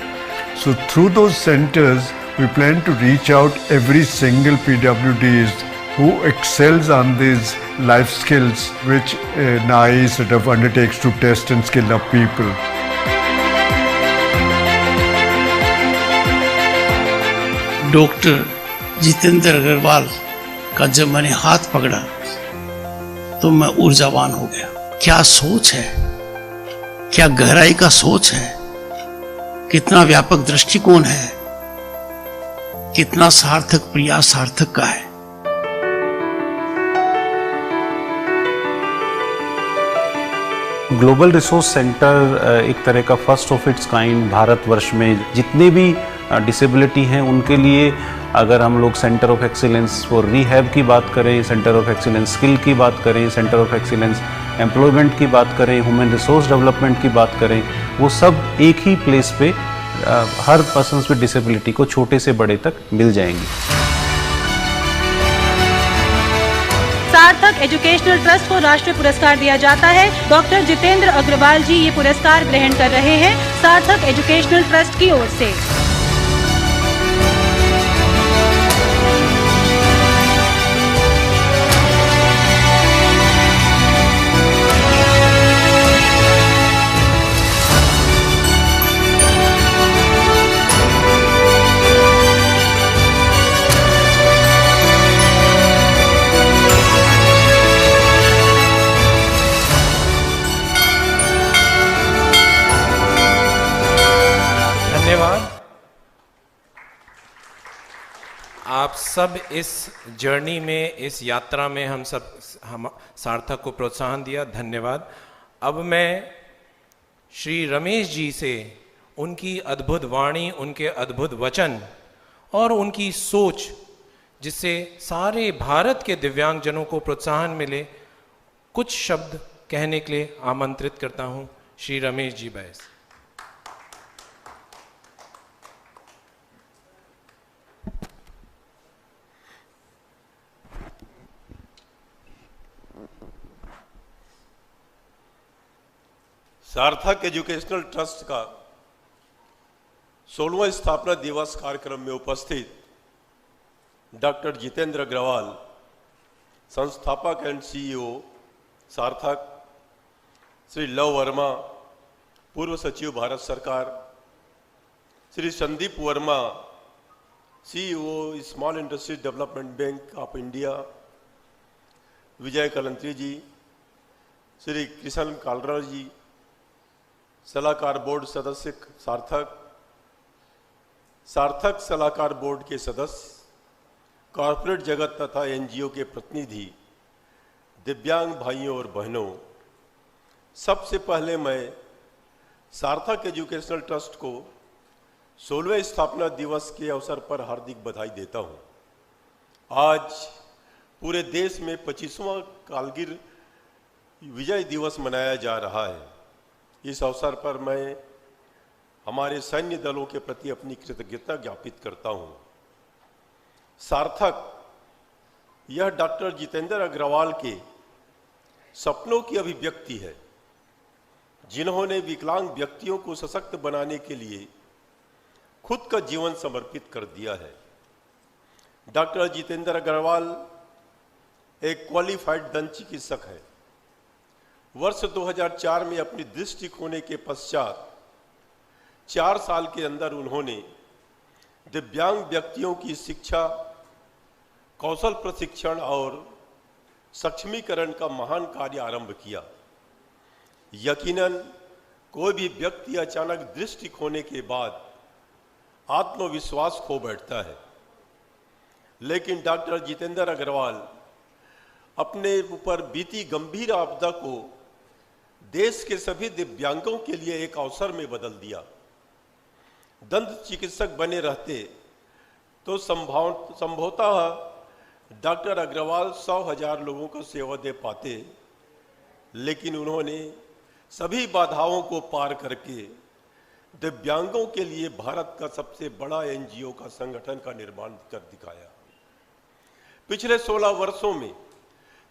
Speaker 11: So through those centers, we plan to reach out every single PWDs who excels on these life skills which NAI sort of undertakes to test and skill up people.
Speaker 12: Doctor Jitendra Agarwal का जब मैंने हाथ पकड़ा तो मैं ऊर्जावान हो गया। क्या सोच है, क्या गहराई का सोच है, कितना व्यापक दृष्टिकोण है, कितना सार्थक प्रयास सार्थक का है।
Speaker 3: ग्लोबल रिसोर्स सेंटर एक तरह का first of its kind Bharatvarsh में जितने भी डिसेबिलिटी हैं उनके लिए, अगर हम लोग centre of excellence for rehab की बात करें, सेंटर ऑफ एक्सीलेंस स्किल की बात करें, सेंटर ऑफ एक्सीलेंस एम्प्लॉयमेंट की बात करें, ह्यूमन रिसोर्स डेवलपमेंट की बात करें, वो सब एक ही प्लेस पे हर पर्सन्स विद डिसेबिलिटी को छोटे से बड़े तक मिल जाएंगे।
Speaker 13: सार्थक एजुकेशनल ट्रस्ट को राष्ट्रीय पुरस्कार दिया जाता है। डॉक्टर जितेंद्र अग्रवाल जी ये पुरस्कार ग्रहण कर रहे हैं सार्थक एजुकेशनल ट्रस्ट की ओर से।
Speaker 1: आप सब इस जर्नी में, इस यात्रा में हम सार्थक को प्रोत्साहन दिया, धन्यवाद। अब मैं श्री रमेश जी से उनकी अद्भुत वाणी, उनके अद्भुत वचन और उनकी सोच, जिससे सारे भारत के दिव्यांगजनों को प्रोत्साहन मिले, कुछ शब्द कहने के लिए आमंत्रित करता हूं। श्री रमेश जी बैस।
Speaker 14: सार्थक एजुकेशनल ट्रस्ट का 16वां स्थापना दिवस कार्यक्रम में उपस्थित डॉक्टर जितेंद्र अग्रवाल, संस्थापक एंड सीईओ सार्थक, श्री लव वर्मा, पूर्व सचिव भारत सरकार, Shri Sandeep Verma, CEO small industries development bank of India, Vijay Kalantri ji, Shri Krishna Kalra ji, सलाहकार बोर्ड सदस्य सार्थक, सार्थक सलाहकार बोर्ड के सदस्य, कॉर्पोरेट जगत तथा एनजीओ के प्रतिनिधि, दिव्यांग भाइयों और बहनों, सबसे पहले मैं सार्थक एजुकेशनल ट्रस्ट को 16वें स्थापना दिवस के अवसर पर हार्दिक बधाई देता हूं। आज पूरे देश में 25वां कारगिल विजय दिवस मनाया जा रहा है। इस अवसर पर मैं हमारे सैन्य दलों के प्रति अपनी कृतज्ञता ज्ञापित करता हूं। सार्थक यह डॉक्टर जितेंद्र अग्रवाल के सपनों की अभिव्यक्ति है, जिन्होंने विकलांग व्यक्तियों को सशक्त बनाने के लिए खुद का जीवन समर्पित कर दिया है। डॉक्टर जितेंद्र अग्रवाल एक क्वालिफाइड दंत चिकित्सक है। वर्ष 2004 में अपनी दृष्टि खोने के पश्चात 4 साल के अंदर उन्होंने दिव्यांग व्यक्तियों की शिक्षा, कौशल प्रशिक्षण और सक्षमीकरण का महान कार्य आरंभ किया। यकीनन कोई भी व्यक्ति अचानक दृष्टि खोने के बाद आत्मविश्वास खो बैठता है, लेकिन डॉक्टर जितेंद्र अग्रवाल अपने ऊपर बीती गंभीर आपदा को देश के सभी दिव्यांगों के लिए एक अवसर में बदल दिया। दंत चिकित्सक बने रहते तो संभवतः डॉक्टर अग्रवाल 100,000 लोगों को सेवा दे पाते, लेकिन उन्होंने सभी बाधाओं को पार करके दिव्यांगों के लिए भारत का सबसे बड़ा एनजीओ का संगठन का निर्माण कर दिखाया। पिछले 16 वर्षों में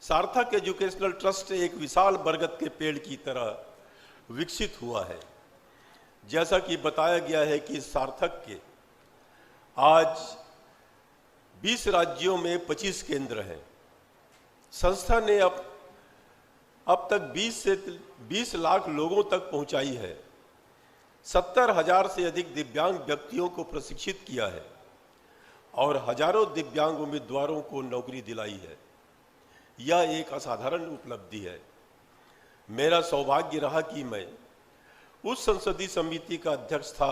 Speaker 14: सार्थक एजुकेशनल ट्रस्ट एक विशाल बरगद के पेड़ की तरह विकसित हुआ है। जैसा कि बताया गया है कि सार्थक के आज 20 राज्यों में 25 केंद्र हैं। संस्था ने अब तक 20 लाख लोगों तक पहुंचाई है। 70,000 से अधिक दिव्यांग व्यक्तियों को प्रशिक्षित किया है और हजारों दिव्यांग उम्मीदवारों को नौकरी दिलाई है। यह एक असाधारण उपलब्धि है। मेरा सौभाग्य रहा कि मैं उस संसदीय समिति का अध्यक्ष था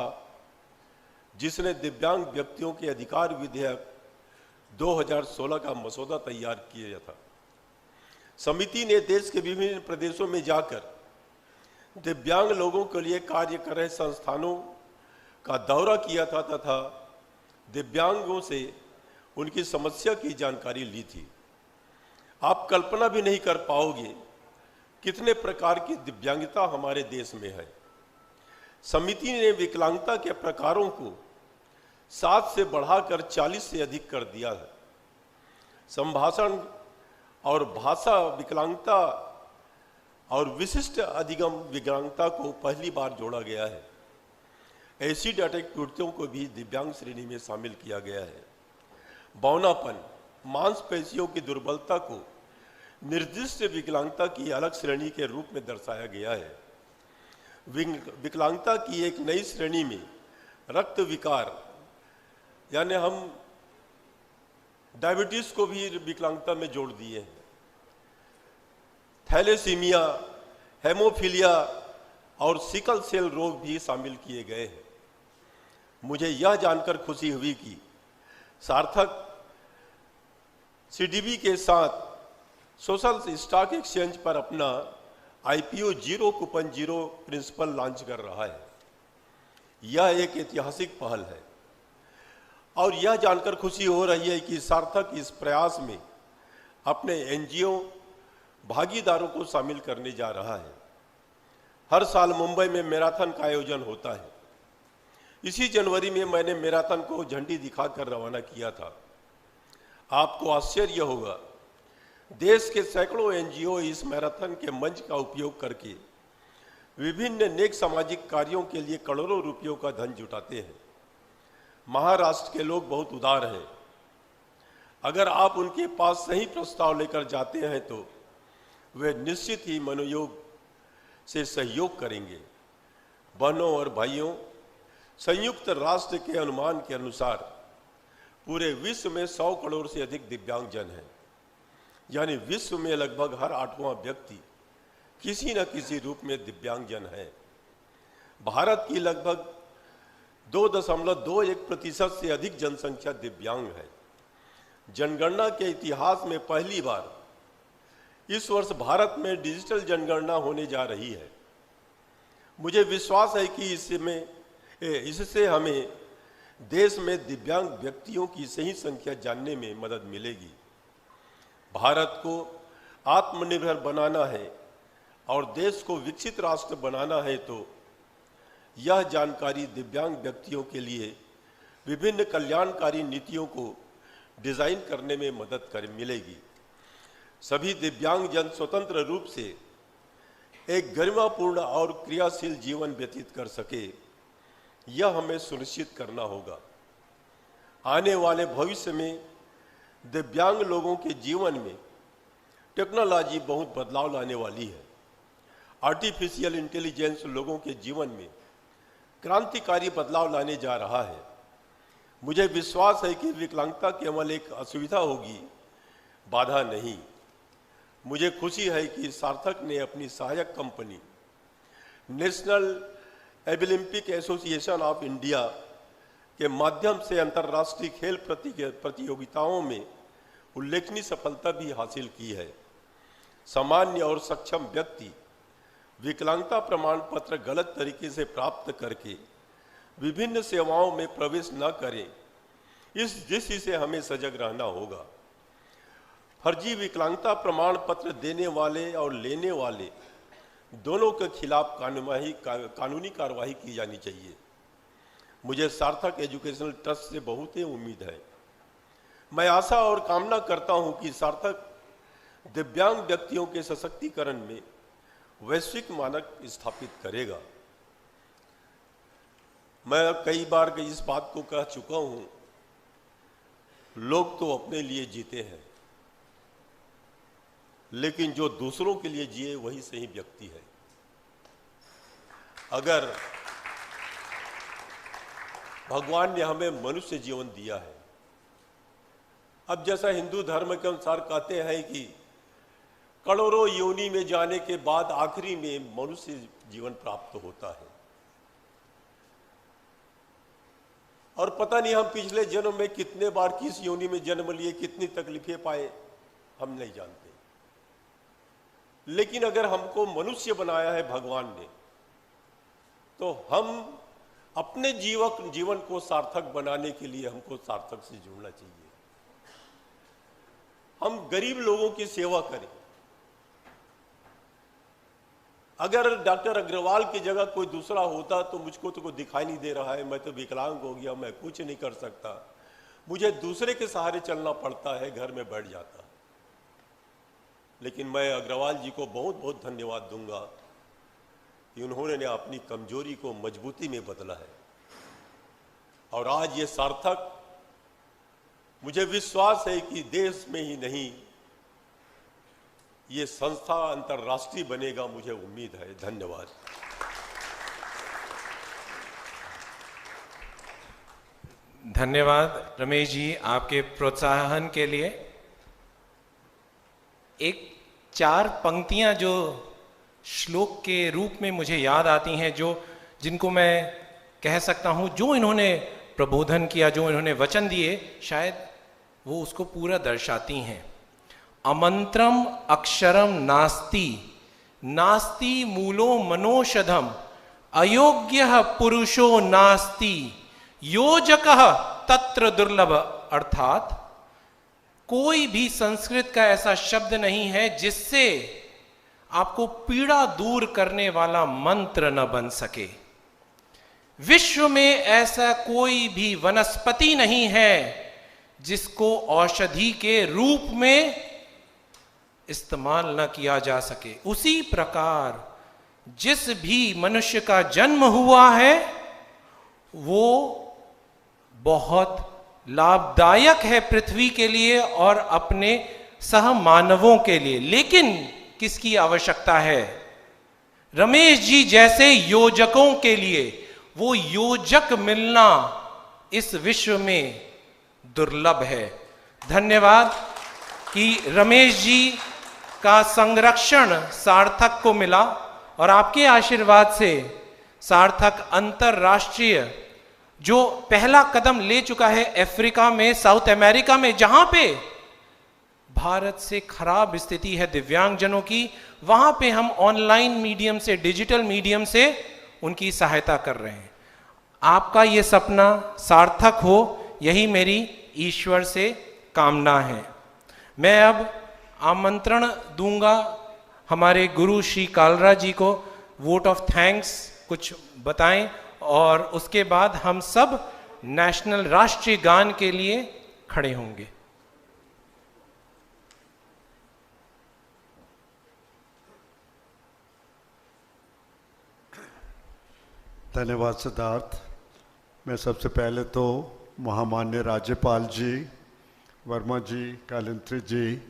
Speaker 14: जिसने दिव्यांग व्यक्तियों के अधिकार विधेयक 2016 का मसौदा तैयार किया था। समिति ने देश के विभिन्न प्रदेशों में जाकर दिव्यांग लोगों के लिए कार्य कर रहे संस्थानों का दौरा किया था तथा दिव्यांगों से उनकी समस्या की जानकारी ली थी। आप कल्पना भी नहीं कर पाओगे कितने प्रकार की दिव्यांगता हमारे देश में है। समिति ने विकलांगता के प्रकारों को 7 से बढ़ाकर 40 से अधिक कर दिया है। संभाषण और भाषा विकलांगता और विशिष्ट अधिगम विकलांगता को पहली बार जोड़ा गया है। एसिड अटैक पीड़ितों को भी दिव्यांग श्रेणी में शामिल किया गया है। बौनापन, मांसपेशियों की दुर्बलता को निर्दिष्ट विकलांगता की अलग श्रेणी के रूप में दर्शाया गया है। विकलांगता की एक नई श्रेणी में रक्त विकार, यानी हम डायबिटीज को भी विकलांगता में जोड़ दिए हैं। थैलेसीमिया, हेमोफीलिया और सिकल सेल रोग भी शामिल किए गए हैं। मुझे यह जानकर खुशी हुई कि सार्थक सीडीबी के साथ सोशल स्टॉक एक्सचेंज पर अपना IPO 0 प्रिंसिपल लॉन्च कर रहा है। यह एक ऐतिहासिक पहल है और यह जानकर खुशी हो रही है कि सार्थक इस प्रयास में अपने NGO भागीदारों को शामिल करने जा रहा है। हर साल मुंबई में मैराथन का आयोजन होता है। इसी जनवरी में मैंने मैराथन को झंडी दिखाकर रवाना किया था। आपको आश्चर्य होगा, देश के सैकड़ों NGO इस मैराथन के मंच का उपयोग करके विभिन्न नेक सामाजिक कार्यों के लिए करोड़ों रुपयों का धन जुटाते हैं। महाराष्ट्र के लोग बहुत उदार हैं। अगर आप उनके पास सही प्रस्ताव लेकर जाते हैं तो वे निश्चित ही मनोयोग से सहयोग करेंगे। बहनों और भाइयों, संयुक्त राष्ट्र के अनुमान के अनुसार पूरे विश्व में 100 करोड़ से अधिक दिव्यांगजन हैं। यानी विश्व में लगभग हर 8वां व्यक्ति किसी न किसी रूप में दिव्यांगजन है। भारत की लगभग 2.21% से अधिक जनसंख्या दिव्यांग है। जनगणना के इतिहास में पहली बार इस वर्ष भारत में डिजिटल जनगणना होने जा रही है। मुझे विश्वास है कि इससे हमें देश में दिव्यांग व्यक्तियों की सही संख्या जानने में मदद मिलेगी। भारत को आत्मनिर्भर बनाना है और देश को विकसित राष्ट्र बनाना है तो यह जानकारी दिव्यांग व्यक्तियों के लिए विभिन्न कल्याणकारी नीतियों को डिजाइन करने में मदद मिलेगी। सभी दिव्यांगजन स्वतंत्र रूप से एक गरिमापूर्ण और क्रियाशील जीवन व्यतीत कर सके, यह हमें सुनिश्चित करना होगा। आने वाले भविष्य में दिव्यांग लोगों के जीवन में टेक्नोलॉजी बहुत बदलाव लाने वाली है। आर्टिफिशियल इंटेलिजेंस लोगों के जीवन में क्रांतिकारी बदलाव लाने जा रहा है। मुझे विश्वास है कि विकलांगता केवल एक असुविधा होगी, बाधा नहीं। मुझे खुशी है कि सार्थक ने अपनी सहायक company national Olympic association of India के माध्यम से अंतर्राष्ट्रीय खेल प्रतियोगिताओं में उल्लेखनीय सफलता भी हासिल की है। सामान्य और सक्षम व्यक्ति विकलांगता प्रमाण पत्र गलत तरीके से प्राप्त करके विभिन्न सेवाओं में प्रवेश न करें, इस दृष्टि से हमें सजग रहना होगा। फर्जी विकलांगता प्रमाण पत्र देने वाले और लेने वाले दोनों के खिलाफ कानूनी कार्रवाई की जानी चाहिए। मुझे सार्थक एजुकेशनल ट्रस्ट से बहुत ही उम्मीद है। मैं आशा और कामना करता हूं कि सार्थक दिव्यांग व्यक्तियों के सशक्तिकरण में वैश्विक मानक स्थापित करेगा। मैं कई बार इस बात को कह चुका हूं, लोग तो अपने लिए जीते हैं, लेकिन जो दूसरों के लिए जिए वही सही व्यक्ति है। अगर भगवान ने हमें मनुष्य जीवन दिया है, अब जैसा हिंदू धर्म के अनुसार कहते हैं कि करोड़ों योनि में जाने के बाद आखिरी में मनुष्य जीवन प्राप्त होता है, और पता नहीं हम पिछले जन्म में कितने बार किस योनि में जन्म लिए, कितनी तकलीफें पाए, हम नहीं जानते। लेकिन अगर हमको मनुष्य बनाया है भगवान ने, तो हम अपने जीवन को सार्थक बनाने के लिए हमको सार्थक से जुड़ना चाहिए। हम गरीब लोगों की सेवा करें। अगर डॉक्टर अग्रवाल की जगह कोई दूसरा होता तो मुझको तो कोई दिखाई नहीं दे रहा है, मैं तो विकलांग हो गया, मैं कुछ नहीं कर सकता, मुझे दूसरे के सहारे चलना पड़ता है, घर में बैठ जाता। लेकिन मैं अग्रवाल जी को बहुत बहुत धन्यवाद दूंगा कि उन्होंने अपनी कमजोरी को मजबूती में बदला है, और आज ये सार्थक, मुझे विश्वास है कि देश में ही नहीं, ये संस्था अंतर्राष्ट्रीय बनेगा, मुझे उम्मीद है। धन्यवाद।
Speaker 1: धन्यवाद रमेश जी आपके प्रोत्साहन के लिए। एक 4 पंक्तियां जो श्लोक के रूप में मुझे याद आती हैं, जिनको मैं कह सकता हूं, जो इन्होंने प्रबोधन किया, जो इन्होंने वचन दिए, शायद वो उसको पूरा दर्शाती हैं। अमंत्रम अक्षरम नास्ति, नास्ति मूलो मनोषधम, अयोग्यः पुरुषो नास्ति, योजकः तत्र दुर्लभ। अर्थात कोई भी संस्कृत का ऐसा शब्द नहीं है जिससे आपको पीड़ा दूर करने वाला मंत्र न बन सके। विश्व में ऐसा कोई भी वनस्पति नहीं है जिसको औषधि के रूप में इस्तेमाल न किया जा सके। उसी प्रकार जिस भी मनुष्य का जन्म हुआ है वो बहुत लाभदायक है पृथ्वी के लिए और अपने सह मानवों के लिए। लेकिन किसकी आवश्यकता है? रमेश जी जैसे योजकों के लिए। वो योजक मिलना इस विश्व में दुर्लभ है। धन्यवाद कि रमेश जी का संरक्षण सार्थक को मिला, और आपके आशीर्वाद से सार्थक अंतरराष्ट्रीय जो पहला कदम ले चुका है अफ्रीका में, साउथ अमेरिका में, जहां पे भारत से खराब स्थिति है दिव्यांगजनों की, वहां पे हम ऑनलाइन मीडियम से, डिजिटल मीडियम से उनकी सहायता कर रहे हैं। आपका ये सपना सार्थक हो, यही मेरी ईश्वर से कामना है। मैं अब आमंत्रण दूंगा हमारे गुरु श्री कालरा जी को, वोट ऑफ थैंक्स कुछ बताएं, और उसके बाद हम सब नेशनल राष्ट्रीय गान के लिए खड़े होंगे।
Speaker 11: धन्यवाद सिद्धार्थ। मैं सबसे पहले तो महामान्य राज्यपाल जी, वर्मा जी, कालिंत्री जी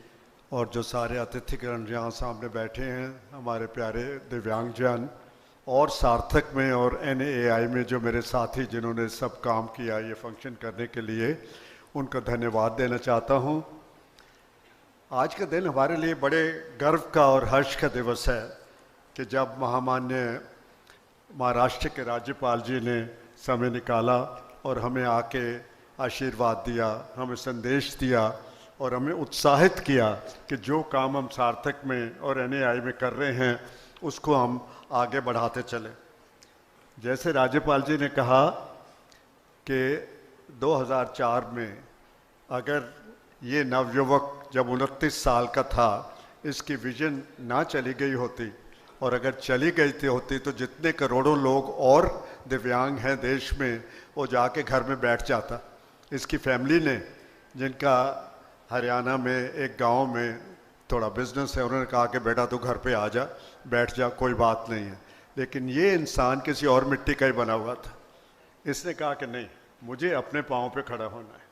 Speaker 11: और जो सारे अतिथिगण यहाँ सामने बैठे हैं, हमारे प्यारे दिव्यांगजन, और सार्थक में और NAI में जो मेरे साथी जिन्होंने सब काम किया ये फंक्शन करने के लिए, उनका धन्यवाद देना चाहता हूँ। आज का दिन हमारे लिए बड़े गर्व का और हर्ष का दिवस है कि जब महामान्य महाराष्ट्र के राज्यपाल जी ने समय निकाला और हमें आके आशीर्वाद दिया, हमें संदेश दिया और हमें उत्साहित किया कि जो काम हम सार्थक में और NAI में कर रहे हैं उसको हम आगे बढ़ाते चले। जैसे राज्यपाल जी ने कहा कि 2004 में अगर ये नवयुवक जब 29 साल का था, इसकी विजन ना चली गई होती, और अगर चली गई होती तो जितने करोड़ों लोग और दिव्यांग हैं देश में, वो जाके घर में बैठ जाता। इसकी फैमिली ने, जिनका हरियाणा में एक गांव में थोड़ा बिजनेस है, उन्होंने कहा कि बेटा तू घर पे आ जा, बैठ जा, कोई बात नहीं है। लेकिन ये इंसान किसी और मिट्टी का ही बना हुआ था। इसने कहा कि नहीं, मुझे अपने पाँव पे खड़ा होना है।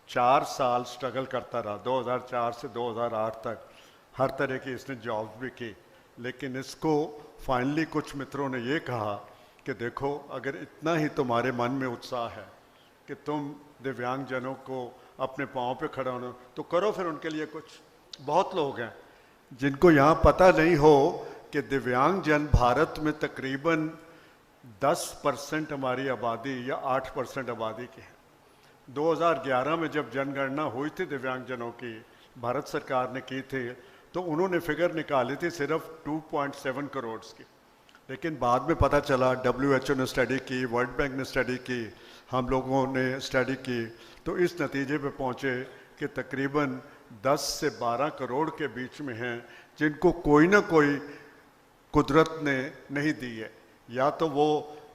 Speaker 11: 4 साल स्ट्रगल करता रहा, 2004 से 2008 तक हर तरह की इसने जॉब्स भी की। लेकिन इसको फाइनली कुछ मित्रों ने ये कहा कि देखो, अगर इतना ही तुम्हारे मन में उत्साह है कि तुम दिव्यांगजनों को अपने पाँव पे खड़ा होना, तो करो फिर उनके लिए कुछ। बहुत लोग हैं जिनको यहाँ पता नहीं हो कि दिव्यांगजन भारत में तकरीबन 10% हमारी आबादी या 8% आबादी की है। 2011 में जब जनगणना हुई थी दिव्यांगजनों की, भारत सरकार ने की थी, तो उन्होंने फिगर निकाली थी सिर्फ 2.7 करोड़ की। लेकिन बाद में पता चला, WHO ने स्टडी की, वर्ल्ड बैंक ने स्टडी की, हम लोगों ने स्टडी की, तो इस नतीजे पे पहुँचे कि तकरीबन 10 से 12 करोड़ के बीच में हैं जिनको कोई ना कोई कुदरत ने नहीं दी है। या तो वो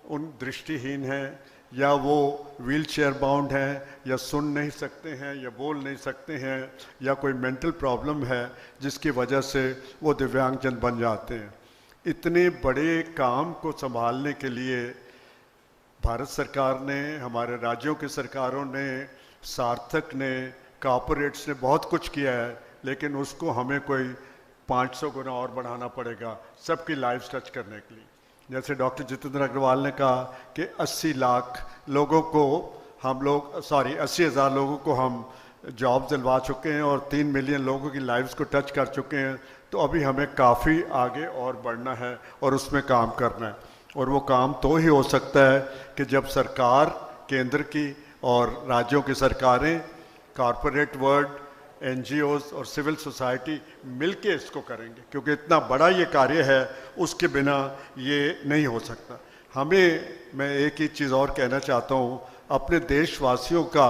Speaker 11: उन दृष्टिहीन हैं, या वो व्हील चेयर बाउंड हैं, या सुन नहीं सकते हैं, या बोल नहीं सकते हैं, या कोई मेंटल प्रॉब्लम है जिसकी वजह से वो दिव्यांगजन बन जाते हैं। इतने बड़े काम को संभालने के लिए भारत सरकार ने, हमारे राज्यों की सरकारों ने, सार्थक ने, कॉर्पोरेट्स ने बहुत कुछ किया है, लेकिन उसको हमें कोई 500 गुना और बढ़ाना पड़ेगा सबकी लाइफ टच करने के लिए। जैसे डॉक्टर जितेंद्र अग्रवाल ने कहा कि 80 लाख लोगों को हम लोग 80,000 लोगों को हम जॉब दिलवा चुके हैं और 3 मिलियन लोगों की लाइफ्स को टच कर चुके हैं। तो अभी हमें काफ़ी आगे और बढ़ना है और उसमें काम करना है। और वो काम तो ही हो सकता है कि जब सरकार, केंद्र की और राज्यों की सरकारें, कॉरपोरेट वर्ल्ड, NGOs और सिविल सोसाइटी मिलके इसको करेंगे, क्योंकि इतना बड़ा ये कार्य है, उसके बिना ये नहीं हो सकता। मैं एक ही चीज़ और कहना चाहता हूँ, अपने देशवासियों का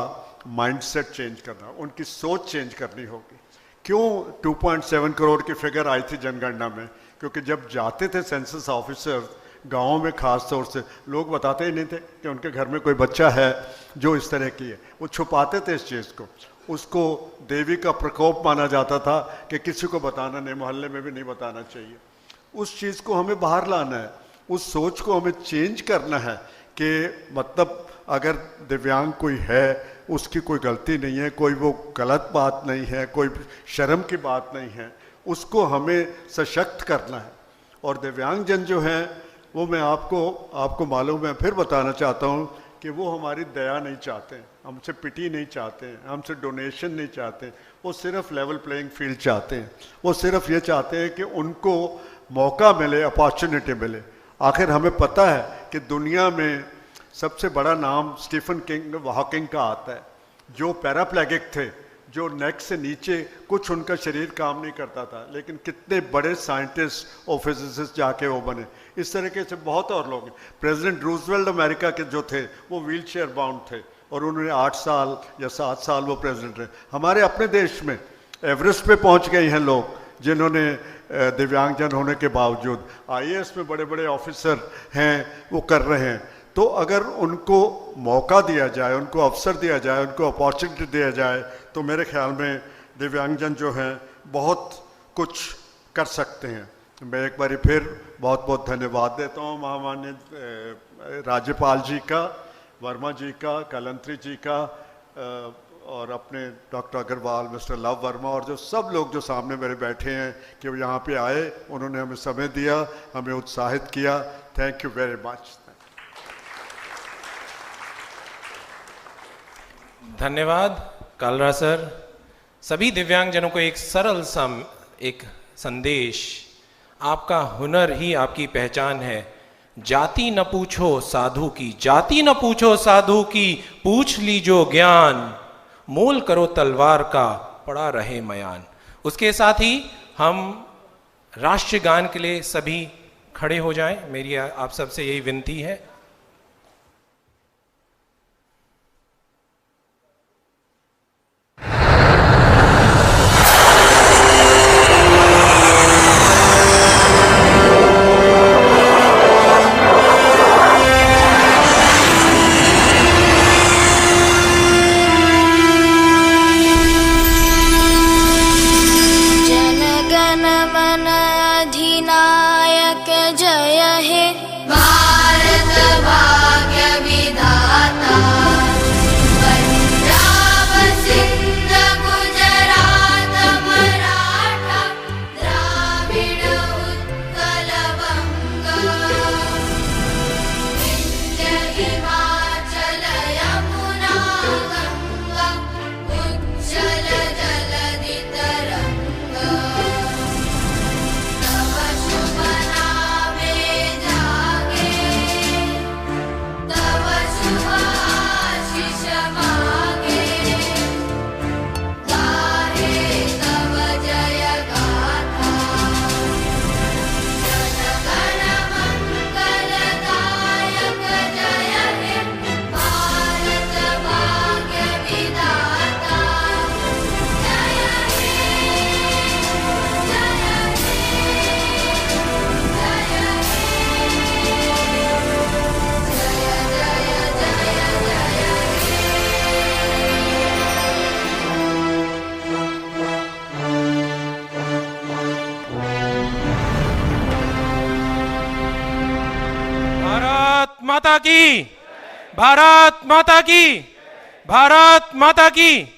Speaker 11: माइंडसेट चेंज करना, उनकी सोच चेंज करनी होगी। क्यों 2.7 करोड़ की फिगर आई थी जनगणना में? क्योंकि जब जाते थे सेंसस ऑफिसर गाँव में, ख़ास तौर से लोग बताते ही नहीं थे कि उनके घर में कोई बच्चा है जो इस तरह की है। वो छुपाते थे इस चीज़ को, उसको देवी का प्रकोप माना जाता था कि किसी को बताना नहीं, मोहल्ले में भी नहीं बताना चाहिए। उस चीज़ को हमें बाहर लाना है, उस सोच को हमें चेंज करना है कि मतलब अगर दिव्यांग कोई है, उसकी कोई गलती नहीं है, कोई वो गलत बात नहीं है, कोई शर्म की बात नहीं है, उसको हमें सशक्त करना है। और दिव्यांगजन जो हैं वो मैं आपको मालूम है, फिर बताना चाहता हूँ कि वो हमारी दया नहीं चाहते हैं, हमसे पिटी नहीं चाहते हैं, हमसे डोनेशन नहीं चाहते हैं। वो सिर्फ लेवल प्लेइंग फील्ड चाहते हैं। वो सिर्फ ये चाहते हैं कि उनको मौका मिले, अपॉर्चुनिटी मिले। आखिर हमें पता है कि दुनिया में सबसे बड़ा नाम स्टीफन हॉकिंग का आता है, जो पैराप्लेगिक थे, जो नेक से नीचे कुछ उनका शरीर काम नहीं करता था, लेकिन कितने बड़े साइंटिस्ट और फिजिसिस्ट जाके वो बने। इस तरीके से बहुत और लोग हैं। प्रेसिडेंट रूजवेल्ट अमेरिका के जो थे वो व्हील चेयर बाउंड थे और उन्होंने 8 साल या 7 साल वो प्रेसिडेंट रहे। हमारे अपने देश में एवरेस्ट पे पहुंच गए हैं लोग जिन्होंने दिव्यांगजन होने के बावजूद, IAS में बड़े बड़े ऑफिसर हैं, वो कर रहे हैं। तो अगर उनको मौका दिया जाए, उनको अवसर दिया जाए, उनको अपॉर्चुनिटी दिया जाए, तो मेरे ख्याल में दिव्यांगजन जो हैं बहुत कुछ कर सकते हैं। मैं एक बार फिर बहुत बहुत धन्यवाद देता हूँ महामान्य राज्यपाल जी का, वर्मा जी का, कलंत्री जी का, और अपने डॉक्टर अग्रवाल, मिस्टर लव वर्मा, और जो सब लोग जो सामने मेरे बैठे हैं कि वो यहाँ पे आए, उन्होंने हमें समय दिया, हमें उत्साहित किया। Thank you very much.
Speaker 1: धन्यवाद कालरा सर। सभी दिव्यांगजनों को एक सरल एक संदेश, आपका हुनर ही आपकी पहचान है। जाति न पूछो साधु की, जाति न पूछो साधु की, पूछ लीजो ज्ञान, मोल करो तलवार का, पड़ा रहे मयान। उसके साथ ही हम राष्ट्रीय गान के लिए सभी खड़े हो जाएं। मेरी आप सबसे यही विनती है।
Speaker 15: जन
Speaker 1: की, भारत माता की, भारत माता की।